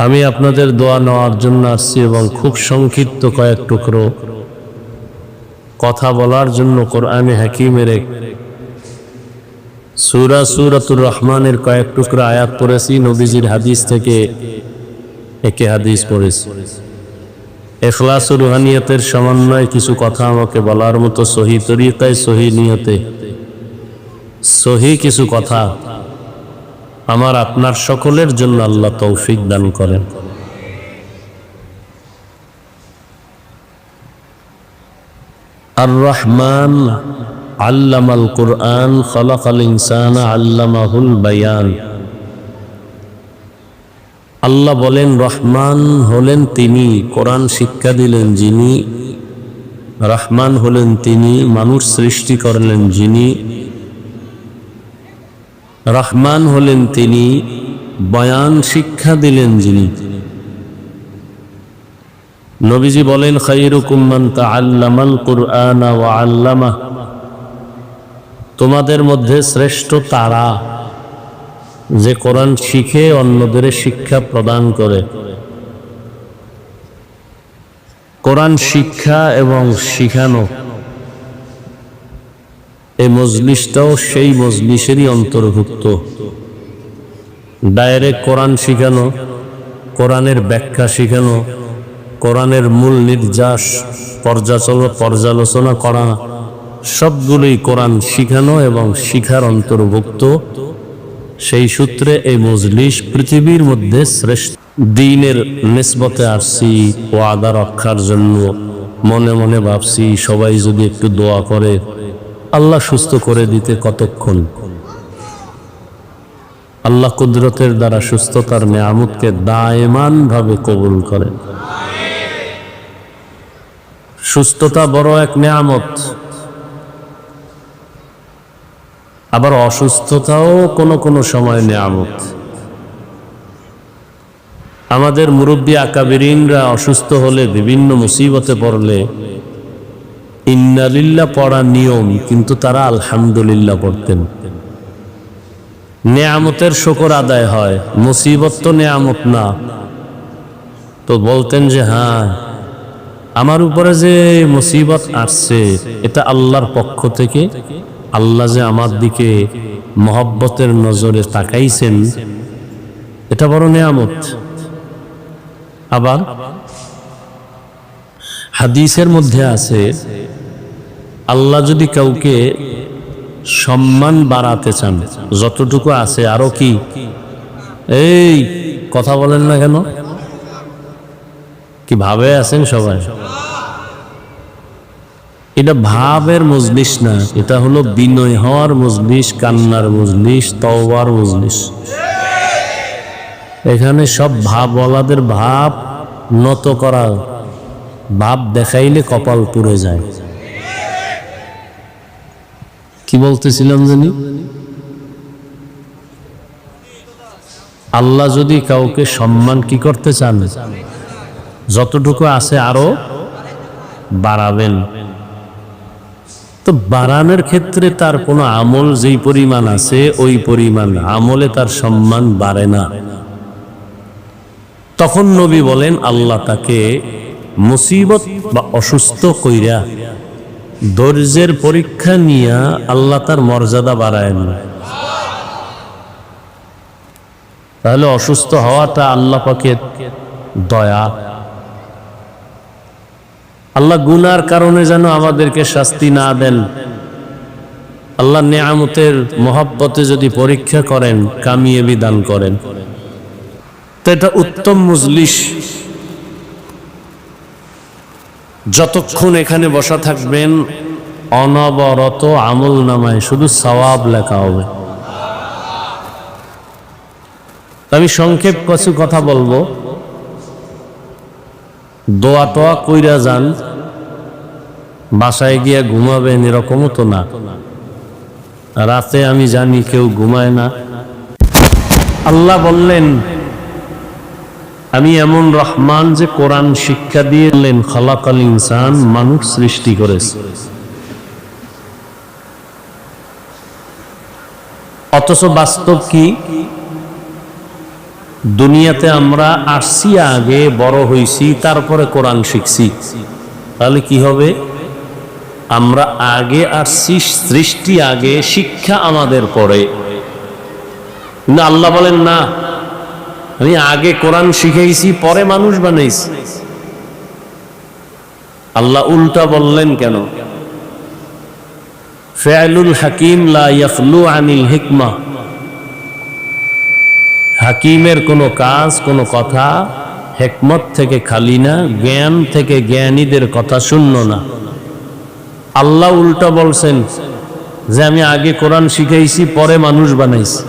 আমি আপনাদের দোয়া নেওয়ার জন্য আসছি এবং খুব সংক্ষিপ্ত কয়েক টুকরো কথা বলার জন্য কোরআনে হাকিমের এক সূরাতুর রহমানের কয়েক টুকরা আয়াত পড়েছি, নবীজির হাদিস থেকে একে হাদিস পড়েছি। ইখলাস ও রুহানিয়তের সমন্বয়ে কিছু কথা আমাকে বলার মতো সহি তরিকায়, সহি নিয়তে সহি কিছু কথা আমার আপনার সকলের জন্য আল্লাহ তৌফিক দান করেন। আর রহমান আল্লামাল কুরআন খালাকাল ইনসানা আল্লামাহুল বায়ান। আল্লাহ বলেন রহমান হলেন তিনি, কোরআন শিক্ষা দিলেন যিনি। রহমান হলেন তিনি, মানুষ সৃষ্টি করলেন যিনি। রহমান হলেন তিনি, বয়ান শিক্ষা দিলেন যিনি। নবীজি বলেন খায়রুকুম মান তাআল্লামাল কুরআনা ওয়া আল্লামা। তোমাদের মধ্যে শ্রেষ্ঠ তারা যে কোরআন শিখে অন্যদের শিক্ষা প্রদান করে। কোরআন শিক্ষা এবং শিখানো, এই মজলিসটাও সেই মজলিসেরই অন্তর্ভুক্ত। ডাইরেক্ট কোরআন শিখানো, কোরআনের ব্যাখ্যা শিখানো, কোরআনের মূল নির্যাস পর্যালোচনা করা, সবগুলোই কোরআন শিখানো এবং শিখার অন্তর্ভুক্ত। সেই সূত্রে এই মজলিস পৃথিবীর মধ্যে শ্রেষ্ঠ। দ্বীনের নিসবতে আসছি ওয়াদা রক্ষার জন্য। মনে মনে ভাবছি সবাই যদি একটু দোয়া করে আল্লাহ সুস্থ করে দিতে কতক্ষণ। আল্লাহ কুদরতের দ্বারা সুস্থতার নেয়ামতকে দায়মান ভাবে কবুল করেন। সুস্থতা বড় এক নেয়ামত, আবার অসুস্থতাও কোনো সময় নেয়ামত। আমাদের মুরব্বী আকাবিরিনরা অসুস্থ হলে, বিভিন্ন মুসিবতে পড়লে ইন্নালিল্লাহ পড়া নিয়ম, কিন্তু তারা আলহামদুলিল্লাহ পড়তেন। নেয়ামতের শুকর আদায় হয়, মুসিবত তো নেয়ামত না। তো বলতেন যে হ্যাঁ, আমার উপরে যে মুসিবত আসছে এটা আল্লাহর পক্ষ থেকে, আল্লাহ যে আমার দিকে মহব্বতের নজরে তাকাইছেন, এটা বড় নেয়ামত। আবার হাদিসের মধ্যে আছে, আল্লাহ যদি কাউকে সম্মান বাড়াতে চান, যতটুকু আছে আরো কি, এই কথা বলেন না কেন, কি ভাবে আছেন সবাই? এটা ভাবের মজলিস না, এটা হলো বিনয় হওয়ার মজলিস, কান্নার মজলিস, তওবার মজলিস। এখানে সব ভাবওয়ালাদের ভাব নত করা, ভাব দেখাইলে কপাল পুড়ে যায়। কি বলতেছিলাম জানি? আল্লাহ যদি কাউকে সম্মান কি করতে চান, যতটুকু আছে আরো বাড়াবেন। তো বাড়ানোর ক্ষেত্রে তার কোনো আমল যেই পরিমাণ আছে ওই পরিমাণ আমলে তার সম্মান বাড়ে না। তখন নবী বলেন আল্লাহ তাকে মুসিবত বা অসুস্থ কইরা ধৈর্যের পরীক্ষা নিয়া আল্লাহ তার মর্যাদা বাড়ায় না। তাহলে অসুস্থ হওয়াটা আল্লাহ পাকের দয়া। আল্লাহ গুনার কারণে যেন আমাদেরকে শাস্তি না দেন। আল্লাহ নেয়ামতের মহব্বতে যদি পরীক্ষা করেন, কামিয়াবি দান করেন। তো এটা উত্তম মজলিস। যতক্ষণ এখানে বসা থাকবেন অনবরত আমল নামায় শুধু সওয়াব লেখা হবে। আমি সংক্ষেপ কিছু কথা বলবো। দোয়া টোয়া কইরা যান, বাসায় গিয়া ঘুমাবেন এরকমও তো না। রাতে আমি জানি কেউ ঘুমায় না। আল্লাহ বললেন আমি এমন রহমান যে কোরআন শিক্ষা দিয়েলেন, খালাকাল ইনসান, মানুষ সৃষ্টি করেছে। অথচ বাস্তব কি? দুনিয়াতে আমরা আসছি আগে, বড় হইছি, তারপরে কোরআন শিখছি। তাহলে কি হবে? আমরা আগে আসছি, সৃষ্টি আগে, শিক্ষা আমাদের পরে। কিন্তু আল্লাহ বলেন না, আমি আগে কোরআন শিখাইছি পরে মানুষ বানাইছি। আল্লাহ উল্টা বললেন কেন? ফিআলুল হাকিম লা ইয়াফলু আনিল হিকমা, হাকিমের কোনো কাজ কোনো কথা হিকমত থেকে খালি না, জ্ঞান থেকে জ্ঞানীদের কথা শূন্য না। আল্লাহ উল্টা বলছেন যে আমি আগে কোরআন শিখাইছি পরে মানুষ বানাইছি।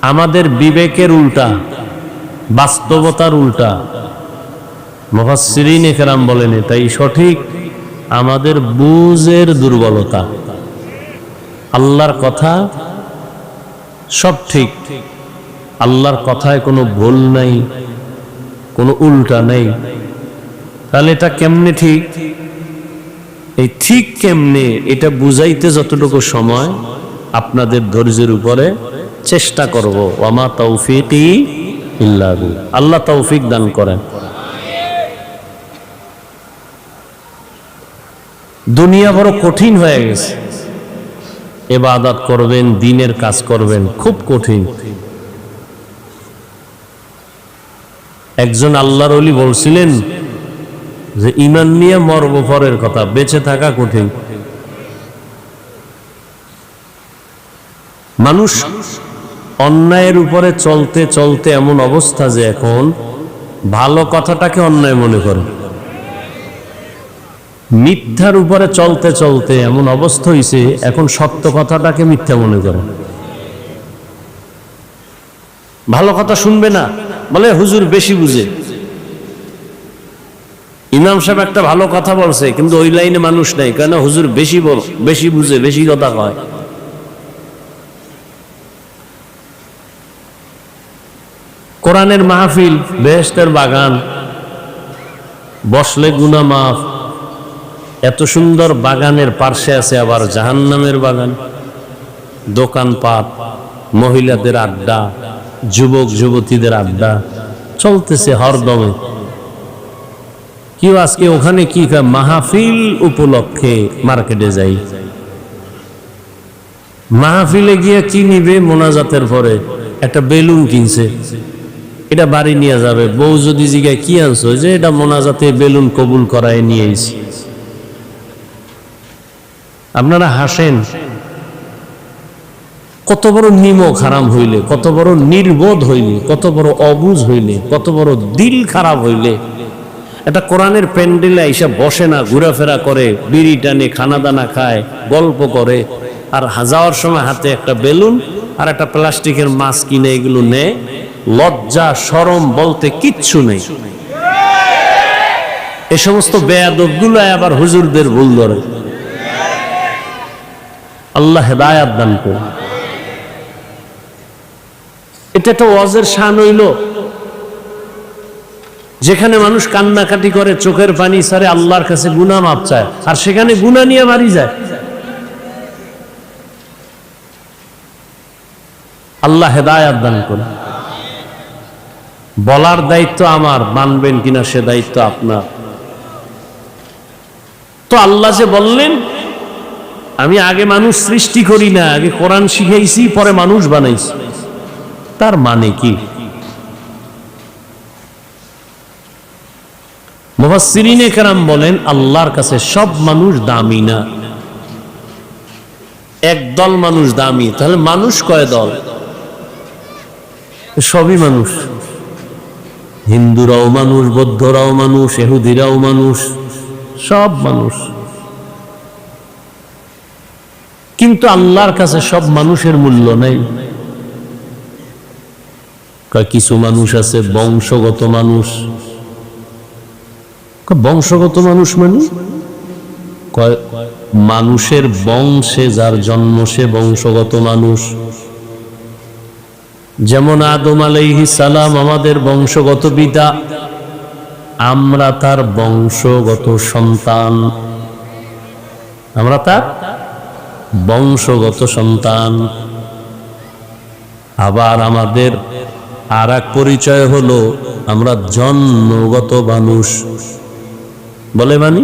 আমাদের বিবেকের উল্টা, বাস্তবতার উল্টা। মুফাসসিরিন কেরাম বলেন এটাই সঠিক, আমাদের বুঝের দুর্বলতা। আল্লাহর কথা সব ঠিক, আল্লাহর কথায় কোনো ভুল নাই, কোনো উল্টা নেই। তাহলে এটা কেমনে ঠিক? এই ঠিক কেমনে এটা বুঝাইতে যতটুকু সময় আপনাদের ধৈর্যের উপরে চেষ্টা করব। ওয়ামা তৌফিকি ইল্লা বিল্লাহ, আল্লাহ তৌফিক দান করেন। দুনিয়া বড় কঠিন হয়ে গেছে, ইবাদত করবেন, দ্বীনের কাজ করবেন, খুব কঠিন। একজন আল্লাহর ওলি বলছিলেন যে ঈমান নিয়ে মরব পরের কথা, বেঁচে থাকা কঠিন। মানুষ অন্যায়ের উপরে চলতে চলতে এমন অবস্থা যে এখন ভালো কথাটাকে অন্যায় মনে করে, মিথ্যার উপরে চলতে চলতে এমন অবস্থা হয়েছে এখন সত্য কথাটাকে মিথ্যা মনে করে। ভালো কথা শুনবে না, বলে হুজুর বেশি বুঝে। ইমাম সাহেব একটা ভালো কথা বলছে কিন্তু ওই লাইনে মানুষ নাই, কেন? হুজুর বেশি বুঝে, বেশি কথা কয়। কোরআনের মাহফিল বেহেশতের বাগান, বসলে গুনাহ মাফ। এত সুন্দর বাগানের পার্শ্বে আছে আবার জাহান্নামের বাগান, দোকানপাট, মহিলাদের আড্ডা, যুবক যুবতীদের আড্ডা চলতেছে হরদমে। কেউ আজকে ওখানে কি মাহফিল উপলক্ষে মার্কেটে যাই, মাহফিলে গিয়ে কি নিবে? মোনাজাতের পরে একটা বেলুন কিনছে, এটা বাড়ি নিয়ে যাবে। বউ যদি জিগায় কি আনছো, যে এটা মোনাজাতে বেলুন কবুল করায় নিয়ে এসেছি। আপনারা হাসেন, কত বড় নিমক হারাম হইলে, কত বড় নির্বোধ হইলে, কত বড় অবুঝ হইলে, কত বড় দিল খারাপ হইলে এটা কোরআনের প্যান্ডেলে আইসা বসে না, ঘোরাফেরা করে, বিড়ি টানে, খানা দানা খায়, গল্প করে, আর যাওয়ার সময় হাতে একটা বেলুন আর একটা প্লাস্টিকের মাছ কিনে এগুলো নেয়। লজ্জা শরম বলতে কিচ্ছু নেই। এ সমস্ত বেয়াদবগুলো আবার হুজুরদের ভুল ধরে। আল্লাহ হেদায়াত দান করুন। এটা একটা ওয়াজের শান হইল, যেখানে মানুষ কান্নাকাটি করে, চোখের পানি ছাড়ে, আল্লাহর কাছে গুনাহ মাপ চায়, আর সেখানে গুনাহ নিয়ে বাড়ি যায়। আল্লাহ হেদায়াত দান করুন। বলার দায়িত্ব আমার, মানবেন কিনা সে দায়িত্ব আপনার। তো আল্লাহ যে বললেন আমি আগে মানুষ সৃষ্টি করি না, আগে কোরআন শিখাইছি পরে মানুষ বানাইছি, তার মানে কি? মুফাসসিরিনে কেরাম বলেন আল্লাহর কাছে সব মানুষ দামি না, একদল মানুষ দামি। তাহলে মানুষ কয় দল? সবই মানুষ। হিন্দুরাও মানুষ, বৌদ্ধরাও মানুষ, ইহুদিরাও মানুষ, সব মানুষ। কিন্তু আল্লাহর কাছে সব মানুষের মূল্য নেই। কিছু মানুষ আছে বংশগত মানুষ। বংশগত মানুষ মানে মানুষের বংশে যার জন্ম সে বংশগত মানুষ। যেমন আদম আলাইহিস সালাম আমাদের বংশগত পিতা, আমরা তার বংশগত সন্তান, আমরা তার বংশগত সন্তান। আবার আমাদের আর এক পরিচয় হলো আমরা জন্মগত মানুষ। বলে মানি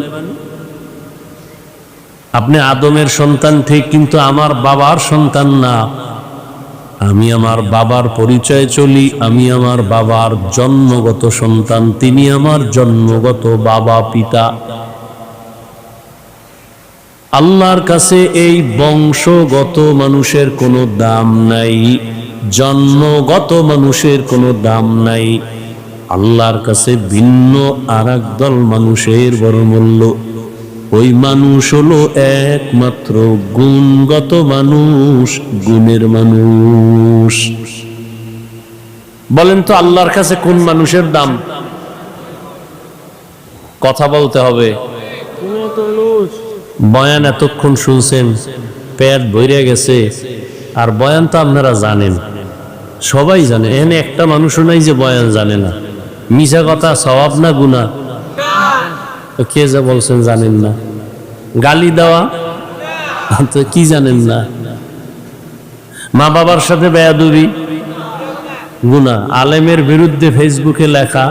আপনি আদমের সন্তান ঠিক, কিন্তু আমার বাবার সন্তান না। আমি আমার বাবার পরিচয় চলি, আমি আমার বাবার জন্মগত সন্তান, তিনি আমার জন্মগত বাবা পিতা। আল্লাহর কাছে এই বংশগত মানুষের কোনো দাম নাই, জন্মগত মানুষের কোনো দাম নাই। আল্লাহর কাছে ভিন্ন আর এক দল মানুষের বড় মূল্য। ওই মানুষ হলো একমাত্র গুণগত মানুষ, গুণের মানুষ। বলেন তো আল্লাহর কাছে কোন মানুষের দাম? কথা বলতে হবে। বয়ান এতক্ষণ শুনছেন, পেট ভরে গেছে, আর বয়ান তো আপনারা জানেন, সবাই জানে। এখানে একটা মানুষও নাই যে বয়ান জানে না। মিছা কথা সওয়াব না গুনাহ? কে যা বলছেন জানেন না? গালি দেওয়া তো কি জানেন না? মা বাবার সাথে বেয়াদবি গুনাহ। আলেমের বিরুদ্ধে ফেসবুকে লেখা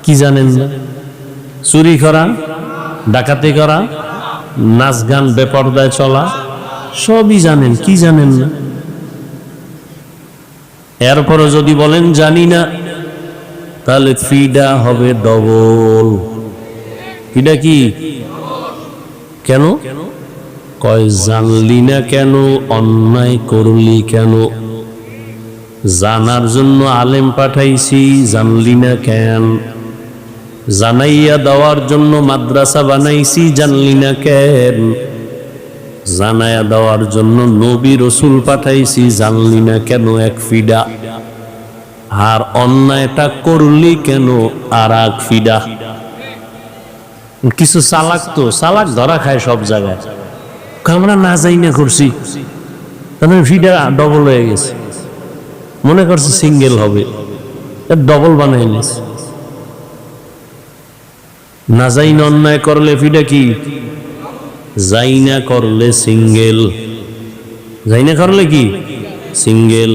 কি জানেন না? চুরি করা, ডাকাতি করা, নাচ গান বেপরদায় চলা, সবই জানেন। কি জানেন না? এরপরে যদি বলেন জানি না, তাহলে ফিডা হবে ডবল। ফিডা কি? কেন? কয় জানলি না কেন, অন্যায় করলি কেন? জানার জন্য আলেম পাঠাইছি, জানলি না কেন? জানাইয়া দেওয়ার জন্য মাদ্রাসা বানাইছি, জানলি না কেন? জানাইয়া দেওয়ার জন্য নবী রসুল পাঠাইছি, জানলি না কেন? এক ফিডা। আর অন্যায়টা করলি কেন? আর এক ফিডা। কিছু চালাক তো চালাক ধরা খায় সব জায়গায়। আমরা না যাই না করছি, তাহলে ফিডা ডবল হয়ে গেছে। মনে করছে সিঙ্গেল হবে, ডবল বানাই নিয়েছে। না যাই না অন্যায় করলে ফিডা কি? যাই না করলে সিঙ্গেল। যাই না করলে কি? সিঙ্গেল।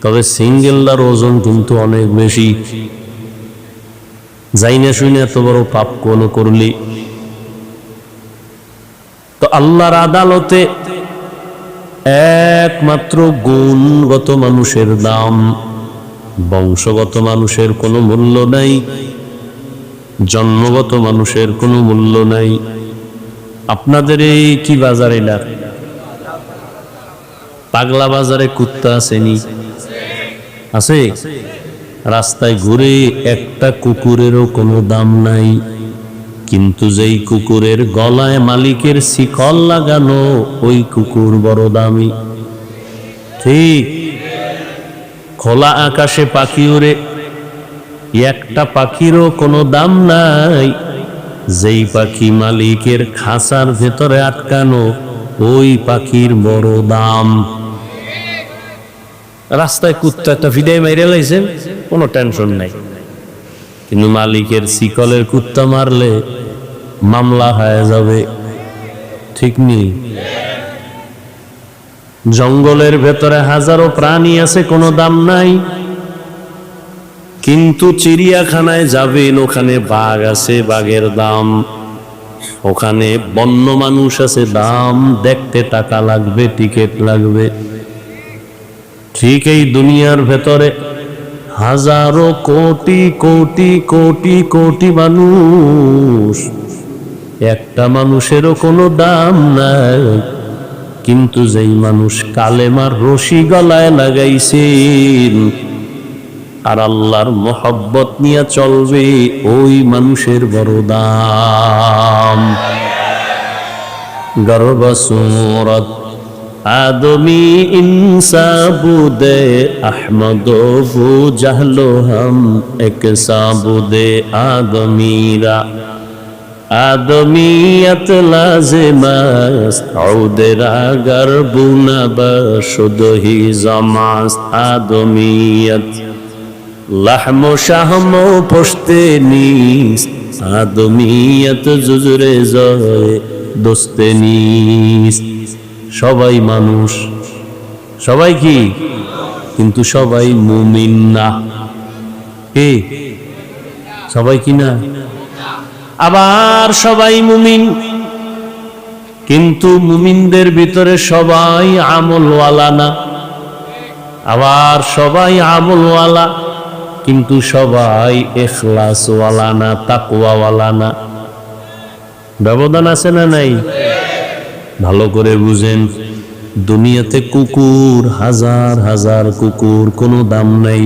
তবে সিঙ্গেলটার ওজন কিন্তু অনেক বেশি। যাই না শুনে এত বড় পাপ কোন করলি। তো আল্লাহর আদালতে একমাত্র গুণগত মানুষের দাম, বংশগত মানুষের কোনো মূল্য নাই, জন্মগত মানুষের কোনো মূল্য নাই। আপনাদের এই কি বাজার? এটা পাগলা বাজারে কুত্তা আসেনি? আছে? রাস্তায় ঘুরে একটা কুকুরেরও কোনো দাম নাই, কিন্তু যেই কুকুরের গলায় মালিকের শিকল লাগানো, ওই কুকুর বড় দামি। ঠিক? খোলা আকাশে পাখি উড়ে, একটা পাখিরও কোনো দাম নাই, যেই পাখি মালিকের খাঁচার ভেতরে আটকানো, ওই পাখির বড় দাম। রাস্তায় কুত্তা একটা ভিডাই মেরে লাইছেন, কোনো টেনশন নাই, কিন্তু মালিকের শিকলের কুত্তা মারলে মামলা হয়ে যাবে। ঠিক নেই? জঙ্গলের ভেতরে হাজারো প্রাণী আছে, কোনো দাম নাই, কিন্তু চিড়িয়াখানায় যাবেন, ওখানে বাঘ আছে, বাঘের দাম। ওখানে বন্য মানুষ আছে, দাম। দেখতে টাকা লাগবে, টিকিট লাগবে। ঠিক এই দুনিয়ার ভেতরে হাজারো কোটি কোটি কোটি কোটি মানুষ, একটা মানুষেরও কোনো দাম নাই, কিন্তু যেই মানুষ কালেমার রশি গলায় লাগাইছেন আর আল্লাহর মোহব্বত নিয়ে চলবে, ওই মানুষের বড় দাম। গর্ব সুরত आदमी इंसा बुदे अहमद बू जहलो हम एक साबुदे आदमीरा आदमीयत लाजिमस्त औदेरा गर्बुना बशुद ही जमास्त आदमीयत लहमो शाहमो पुश्ते नीस्त आदमीयत जुजरे जोए दोस्ते नीस्त। সবাই মানুষ, সবাই কি? কিন্তু সবাই মুমিন না। কে? সবাই কি না? আবার সবাই মুমিন, কিন্তু মুমিনদের ভিতরে সবাই আমলওয়ালা না, আবার সবাই আমলওয়ালা কিন্তু সবাই ইখলাসওয়ালা না, তাকওয়াওয়ালা না। ব্যবধান আছে না নাই? ভালো করে বুঝেন। দুনিয়াতে কুকুর, হাজার হাজার কুকুর, কোনো দাম নাই।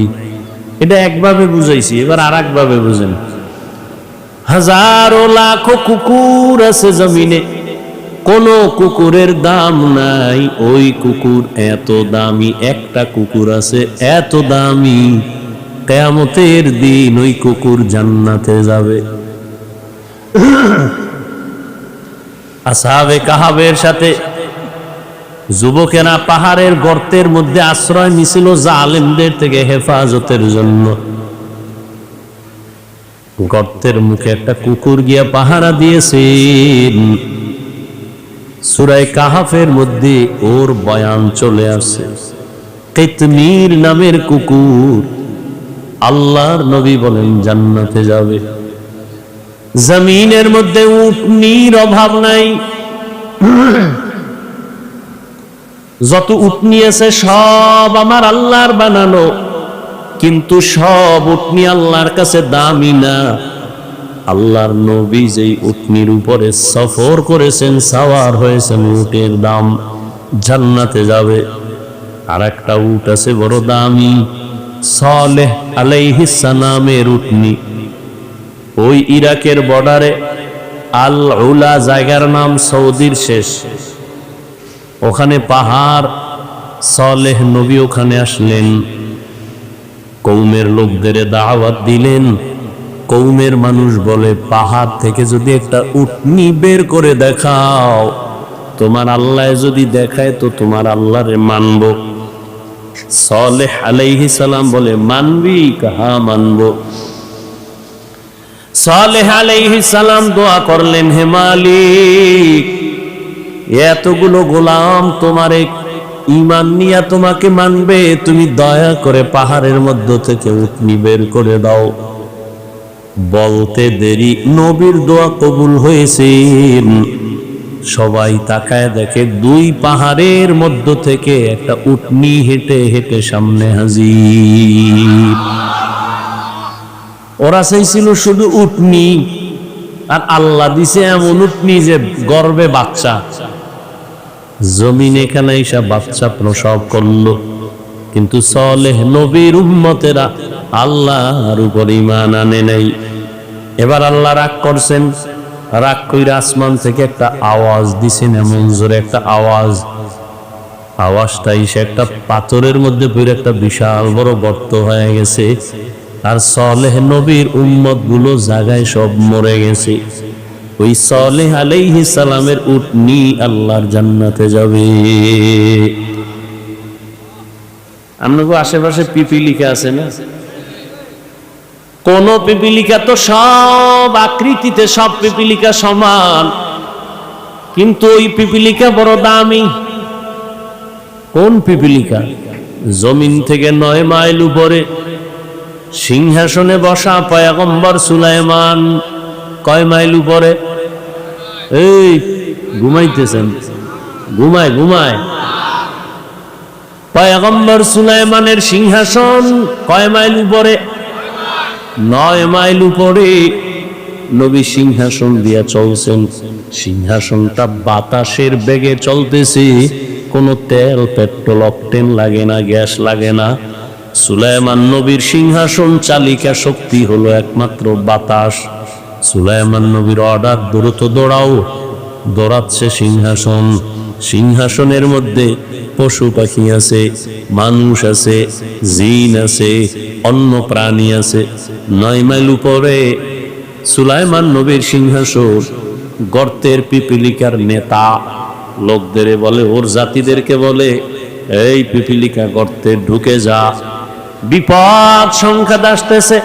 এটা একভাবে বুঝাইছি, এবার আর একভাবে বুঝেন। হাজারো লাখো কুকুর আছে জমিনে, কোন কুকুরের দাম নাই। ওই কুকুর এত দামি, একটা কুকুর আছে এত দামি, কিয়ামতের দিন ওই কুকুর জান্নাতে যাবে। আসহাবে কাহাবের সাথে যুবকেরা পাহাড়ের গর্তের মধ্যে আশ্রয় নিছিল জালেমদের থেকে হেফাজতের জন্য। গর্তের মুখে একটা কুকুর গিয়া পাহারা দিয়েছেন। সূরা কাহাফের মধ্যে ওর বয়ান চলে আসে। কিতমির নামের কুকুর, আল্লাহর নবী বলেন জান্নাতে যাবে। জমিনের মধ্যে উটনির অভাব নাই, যত উটনি আছে সব আমার আল্লাহর বানানো, কিন্তু সব উটনি আল্লাহর কাছে দামি না। আল্লাহর নবী যেই উটনির উপরে সফর করেছেন, সাওয়ার হয়েছেন, উটের দাম জান্নাতে যাবে। আর একটা উট আছে বড় দামি, সালেহ আলাইহিস সালামের উটনি। ওই ইরাকের বর্ডারে আল উলা জায়গার নাম, সৌদির শেষ, ওখানে পাহাড়। সালেহ নবী ওখানে আসলেন, কওমের লোকদের দাওয়াত দিলেন। কওমের মানুষ বলে, পাহাড় থেকে যদি একটা উটনি বের করে দেখাও, তোমার আল্লাহ যদি দেখায় তো তোমার আল্লাহরে মানব। সালেহ আলাইহিস সালাম বলে, মানবি? কাহা মানব। সালেহ আলাইহিস সালাম দোয়া করলেন, হে মালিক, এতগুলো গোলাম তোমারে ঈমান নিয়ে তোমাকে মানবে, তুমি দয়া করে পাহাড়ের মধ্য থেকে উটনি বের করে দাও। বলতে দেরি নবীর দোয়া কবুল হয়েছে। সবাই তাকায় দেখে, দুই পাহাড়ের মধ্য থেকে একটা উটনি হেঁটে হেঁটে সামনে হাজির। ওরা চাইছিল শুধু উটনি, আর আল্লাহ দিছে এমন উটনি যে গর্বে বাচ্চা। জমিন এখানে এসে বাচ্চা প্রসব করলো। কিন্তু সালেহ নবীর উম্মতেরা আল্লাহর উপর ঈমান আনে নাই। এবার আল্লাহ রাগ করছেন, রাগ কইরা আসমান থেকে একটা আওয়াজ দিছেন, এমন জোরে একটা আওয়াজ। আওয়াজটা এসে একটা পাথরের মধ্যে পড়ে একটা বিশাল বড় গর্ত হয়ে গেছে। আর সালেহ নবীর উম্মত গুলো জায়গায় সব মরে গেছে। ওই সালেহ আলাইহিস সালামের উটনি আল্লাহর জান্নাতে যাবে। আপনাকে আশেপাশে পিপিলিকা আছে না? কোন পিপিলিকা তো সব আকৃতিতে সব পিপিলিকা সমান, কিন্তু ওই পিপিলিকা বড় দামি। কোন পিপিলিকা? জমিন থেকে 9 মাইল উপরে সিংহাসনে বসা পয়গম্বর সুলাইমান। কয় মাইল উপরে? এই ঘুমাইতেছেন? ঘুমায় ঘুমায়। পয়গম্বর সুলাইমানের সিংহাসন কয় মাইল উপরে? 9 মাইল উপরে। নবী সিংহাসন দিয়া চলছেন। সিংহাসনটা বাতাসের বেগে চলতেছে, কোনো তেল, পেট্রোল, অকটেন লাগে না, গ্যাস লাগে না। সুলাইমান নবীর সিংহাসন চালিকা শক্তি হলো একমাত্র বাতাস। সুলাইমান নবীর অর্ডার, দ্রুত দৌড়াও। দৌড়াচ্ছে সিংহাসন। সিংহাসনের মধ্যে পশু পাখি আছে, মানুষ আছে, জিন আছে, অন্য প্রাণী আছে। 9 মাইল উপরে সুলাইমান নবীর সিংহাসন। গর্তের পিপিলিকার নেতা লোকদের বলে, ওর জাতিদেরকে বলে, এই পিপিলিকা গর্তে ঢুকে যা, বিপদ সংখ্যা আসতেছে,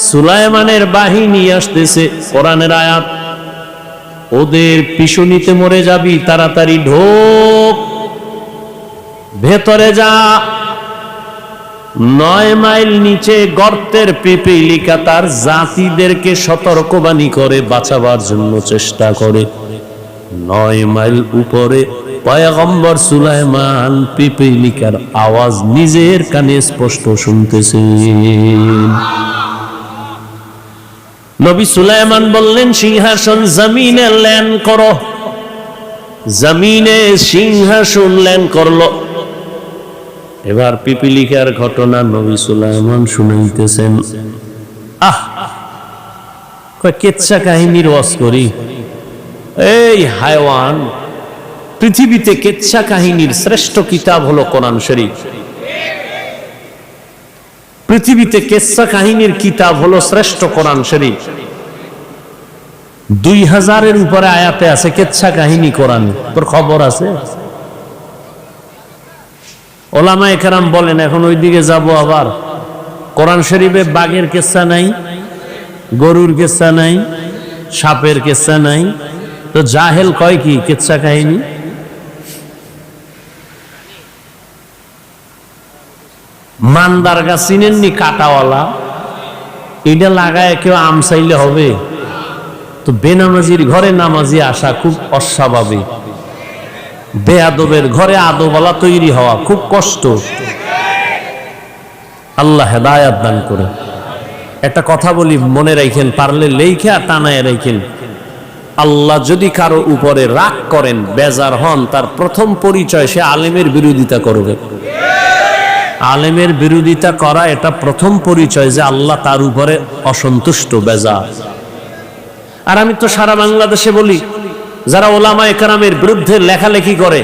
সুলাইমানের বাহিনী আসতেছে। কোরআনের আয়াত, ওদের পিছনিতে মরে যাবি, তাড়াতাড়ি ঢোক, ভেতরে যা। 9 মাইল নিচে গর্তের পিপিলিকা তার জাতিদেরকে সতর্কবাণী করে, বাঁচাবার জন্য চেষ্টা করে। 9 মাইল উপরে পয়গম্বর সুলাইমান পিপীলিকার আওয়াজ নিজের কানে স্পষ্ট শুনতেছেন। নবী সুলাইমান বললেন, সিংহাসন জমিনে ল্যান্ড করো। জমিনে সিংহাসন ল্যান্ড করলো। এবার পিপীলিকার ঘটনা নবী সুলাইমান শুনাইতেছেন। কেচ্ছা কাহিনীর ওয়াজ করি? এই হায়ওয়ান, পৃথিবীতে কেচ্ছা কাহিনীর শ্রেষ্ঠ কিতাব হলো কোরআন শরীফ। পৃথিবীতে কেচ্ছা কাহিনীর কিতাব হলো শ্রেষ্ঠ কোরআন শরীফ। 2000-এর উপরে আয়াতে আছে কেচ্ছা কাহিনী কোরআন। তোর খবর আছে? ওলামায়ে কেরাম বলেন, এখন ওইদিকে যাব আবার। কোরআন শরীফে বাঘের কেচ্ছা নাই, গরুর কেচ্ছা নাই, সাপের কেচ্ছা নাই, তো জাহেল কয় কি কেচ্ছা কাহিনী? মান্দার গাছ চিনেননি, কাটাওয়ালা, এটা লাগায় কেউ আম চাইলে হবে? তো বেনামাজির ঘরে নামাজি আসা খুব অস্বাভাবিক। বেয়াদবের ঘরে আদবওয়ালা তৈরি হওয়া খুব কষ্ট। আল্লাহ হেদায়াত দান করে। একটা কথা বলি, মনে রাখেন, পারলে লেখে আর টানায় রাখেন। আল্লাহ যদি কারো উপরে রাগ করেন, বেজার হন, তার প্রথম পরিচয় সে আলেমের বিরোধিতা করবে। আলেমের বিরোধিতা করা এটা প্রথম পরিচয় যে আল্লাহ তার উপরে অসন্তুষ্ট, বেজার। আর আমি তো সারা বাংলাদেশে বলি, যারা ওলামায়ে কেরামের বিরুদ্ধে লেখালেখি করে